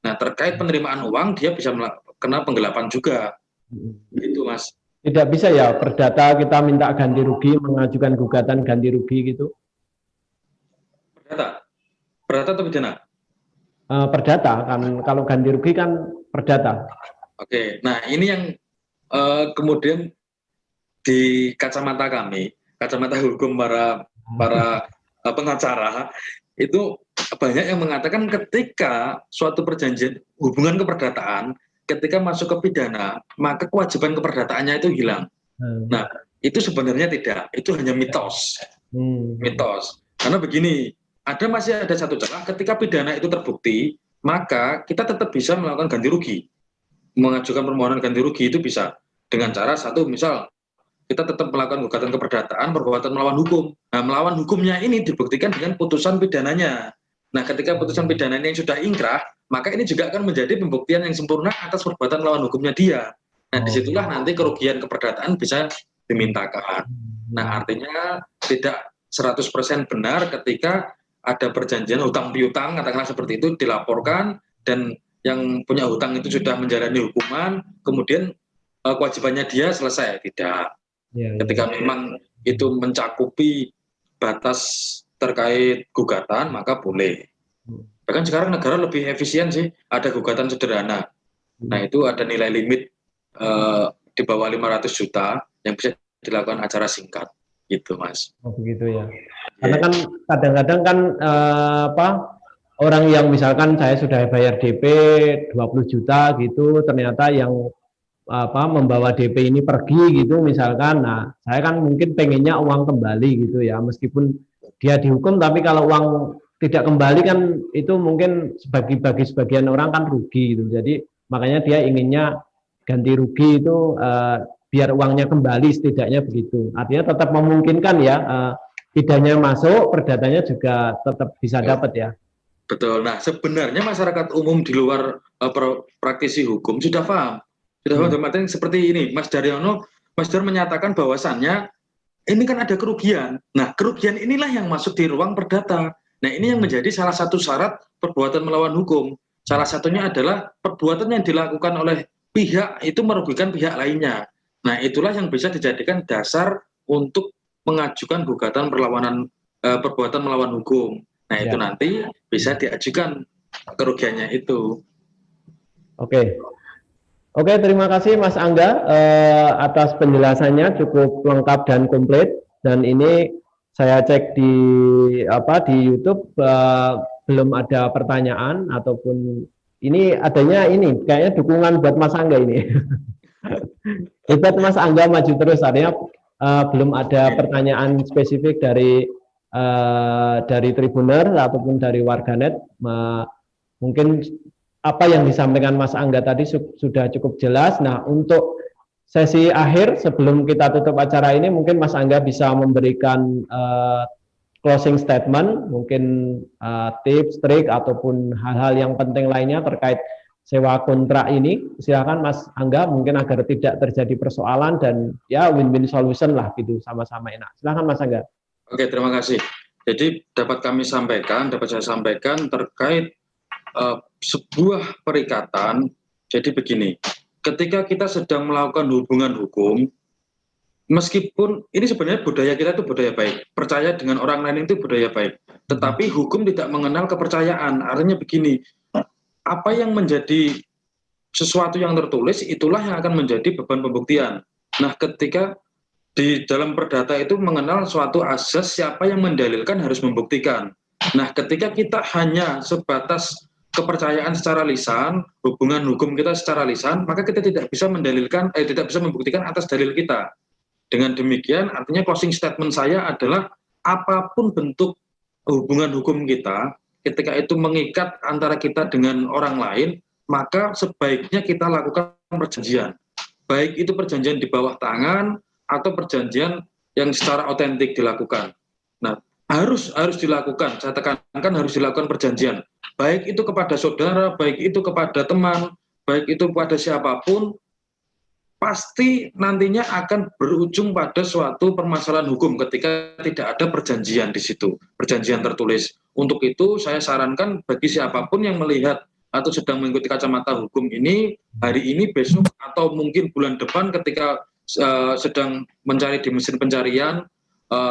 Nah, terkait penerimaan uang dia bisa kena penggelapan juga. Gitu, Mas. Tidak bisa ya perdata kita minta ganti rugi, mengajukan gugatan ganti rugi gitu? Perdata atau pidana? Perdata kan, kalau ganti rugi kan perdata. Oke, nah ini yang kemudian di kacamata kami, kacamata hukum para pengacara, itu banyak yang mengatakan ketika suatu perjanjian hubungan keperdataan, ketika masuk ke pidana, maka kewajiban keperdataannya itu hilang. Nah, itu sebenarnya tidak, itu hanya mitos. Mitos. Karena begini, masih ada satu celah, ketika pidana itu terbukti, maka kita tetap bisa melakukan ganti rugi. Mengajukan permohonan ganti rugi itu bisa dengan cara satu, misal kita tetap melakukan gugatan keperdataan, perbuatan melawan hukum. Nah, melawan hukumnya ini dibuktikan dengan putusan pidananya. Nah, ketika putusan pidananya yang sudah ingkrah, maka ini juga akan menjadi pembuktian yang sempurna atas perbuatan melawan hukumnya dia. Nah, disitulah nanti kerugian keperdataan bisa dimintakan. Nah, artinya tidak 100% benar ketika ada perjanjian hutang piutang, katakanlah seperti itu, dilaporkan, dan yang punya hutang itu sudah menjalani hukuman, kemudian kewajibannya dia selesai. Tidak. Ketika memang itu mencakupi batas terkait gugatan, maka boleh. Bahkan sekarang negara lebih efisien sih, ada gugatan sederhana. Nah, itu ada nilai limit di bawah 500 juta yang bisa dilakukan acara singkat. Gitu, Mas. Oh, begitu ya. Karena kan kadang-kadang kan orang yang misalkan saya sudah bayar DP 20 juta gitu, ternyata yang membawa DP ini pergi gitu misalkan. Nah, saya kan mungkin pengennya uang kembali gitu ya, meskipun dia dihukum, tapi kalau uang tidak kembali kan itu mungkin bagi sebagian orang kan rugi gitu. Jadi makanya dia inginnya ganti rugi itu biar uangnya kembali setidaknya begitu. Artinya tetap memungkinkan ya, pidanya masuk, perdatanya juga tetap bisa dapat ya. Betul. Nah, sebenarnya masyarakat umum di luar praktisi hukum sudah paham. Sudah paham seperti ini, Mas Daryono, Mas Dar menyatakan bahwasannya ini kan ada kerugian. Nah, kerugian inilah yang masuk di ruang perdata. Nah, ini yang menjadi salah satu syarat perbuatan melawan hukum. Salah satunya adalah perbuatan yang dilakukan oleh pihak itu merugikan pihak lainnya. Nah, itulah yang bisa dijadikan dasar untuk mengajukan gugatan perlawanan perbuatan melawan hukum. Nah, itu nanti bisa diajukan kerugiannya itu. Oke, terima kasih Mas Angga atas penjelasannya cukup lengkap dan komplit. Dan ini saya cek di YouTube belum ada pertanyaan ataupun ini adanya ini kayaknya dukungan buat Mas Angga ini. Hebat Mas Angga, maju terus. Artinya belum ada pertanyaan spesifik dari Tribuner ataupun dari warganet. Mungkin apa yang disampaikan Mas Angga tadi sudah cukup jelas. Nah, untuk sesi akhir sebelum kita tutup acara ini, mungkin Mas Angga bisa memberikan closing statement, mungkin tips, trik ataupun hal-hal yang penting lainnya terkait sewa kontrak ini. Silakan Mas Angga, mungkin agar tidak terjadi persoalan dan ya win-win solution lah gitu, sama-sama enak. Silakan Mas Angga. Oke, terima kasih. Jadi dapat saya sampaikan terkait sebuah perikatan. Jadi begini, ketika kita sedang melakukan hubungan hukum, meskipun ini sebenarnya budaya kita itu budaya baik, percaya dengan orang lain itu budaya baik, tetapi hukum tidak mengenal kepercayaan. Artinya begini, apa yang menjadi sesuatu yang tertulis itulah yang akan menjadi beban pembuktian. Nah, ketika di dalam perdata itu mengenal suatu asas, siapa yang mendalilkan harus membuktikan. Nah, ketika kita hanya sebatas kepercayaan secara lisan, hubungan hukum kita secara lisan, maka kita tidak bisa mendalilkan, tidak bisa membuktikan atas dalil kita. Dengan demikian, artinya closing statement saya adalah apapun bentuk hubungan hukum kita, ketika itu mengikat antara kita dengan orang lain, maka sebaiknya kita lakukan perjanjian. Baik itu perjanjian di bawah tangan atau perjanjian yang secara otentik dilakukan. Nah, harus dilakukan, saya tekankan harus dilakukan perjanjian. Baik itu kepada saudara, baik itu kepada teman, baik itu kepada siapapun, pasti nantinya akan berujung pada suatu permasalahan hukum ketika tidak ada perjanjian di situ, perjanjian tertulis. Untuk itu saya sarankan bagi siapapun yang melihat atau sedang mengikuti kacamata hukum ini, hari ini, besok, atau mungkin bulan depan ketika sedang mencari di mesin pencarian,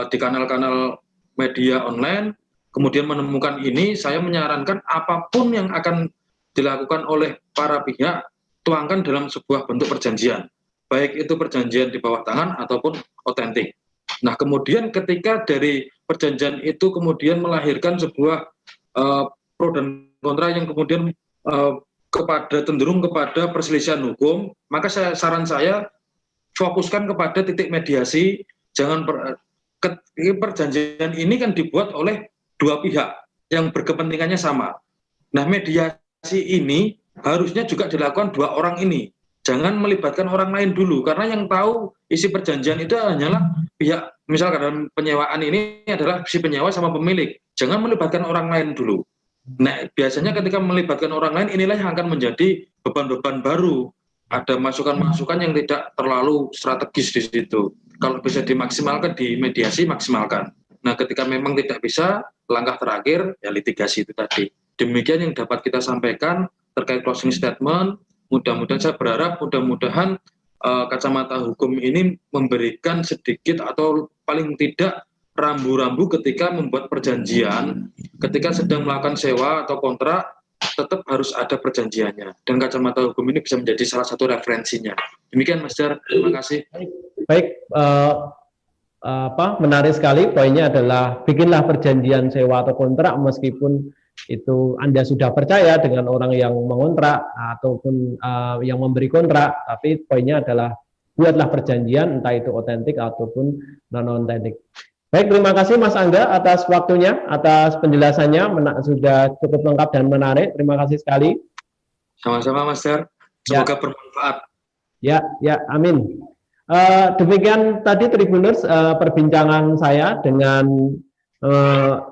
di kanal-kanal media online, kemudian menemukan ini, saya menyarankan apapun yang akan dilakukan oleh para pihak, tuangkan dalam sebuah bentuk perjanjian. Baik itu perjanjian di bawah tangan ataupun otentik. Nah, kemudian ketika dari perjanjian itu kemudian melahirkan sebuah pro dan kontra yang kemudian cenderung kepada perselisihan hukum, maka saran saya fokuskan kepada titik mediasi. Jangan perjanjian ini kan dibuat oleh dua pihak yang berkepentingannya sama. Nah, mediasi ini harusnya juga dilakukan dua orang ini. jangan melibatkan orang lain dulu, karena yang tahu isi perjanjian itu hanyalah pihak, misalkan dalam penyewaan ini adalah si penyewa sama pemilik, jangan melibatkan orang lain dulu. Nah, biasanya ketika melibatkan orang lain, inilah yang akan menjadi beban-beban baru. Ada masukan-masukan yang tidak terlalu strategis di situ. Kalau bisa dimaksimalkan di mediasi, maksimalkan. Nah, ketika memang tidak bisa, langkah terakhir ya litigasi itu tadi. Demikian yang dapat kita sampaikan terkait closing statement. Mudah-mudahan saya berharap mudah-mudahan kacamata hukum ini memberikan sedikit atau paling tidak rambu-rambu ketika membuat perjanjian, ketika sedang melakukan sewa atau kontrak, tetap harus ada perjanjiannya. Dan kacamata hukum ini bisa menjadi salah satu referensinya. Demikian Mas Jar, terima kasih. Baik, menarik sekali poinnya adalah bikinlah perjanjian sewa atau kontrak meskipun itu Anda sudah percaya dengan orang yang mengontrak ataupun yang memberi kontrak, tapi poinnya adalah buatlah perjanjian entah itu otentik ataupun non otentik. Baik, terima kasih Mas Angga atas waktunya, atas penjelasannya, sudah cukup lengkap dan menarik. Terima kasih sekali. Sama-sama Mas Jar, semoga bermanfaat. Ya, amin. Demikian tadi Tribuners perbincangan saya dengan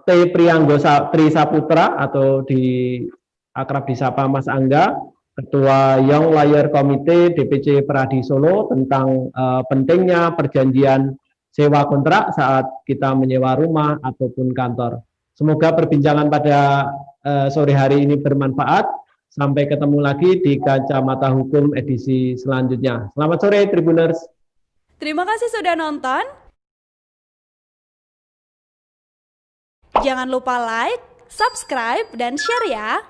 T. Prianggo Trisaputra atau akrab disapa Mas Angga, Ketua Young Lawyer Committee DPC Peradi Solo, tentang pentingnya perjanjian sewa kontrak saat kita menyewa rumah ataupun kantor. Semoga perbincangan pada sore hari ini bermanfaat. Sampai ketemu lagi di Kacamata Hukum edisi selanjutnya. Selamat sore Tribuners. Terima kasih sudah nonton. Jangan lupa like, subscribe, dan share ya.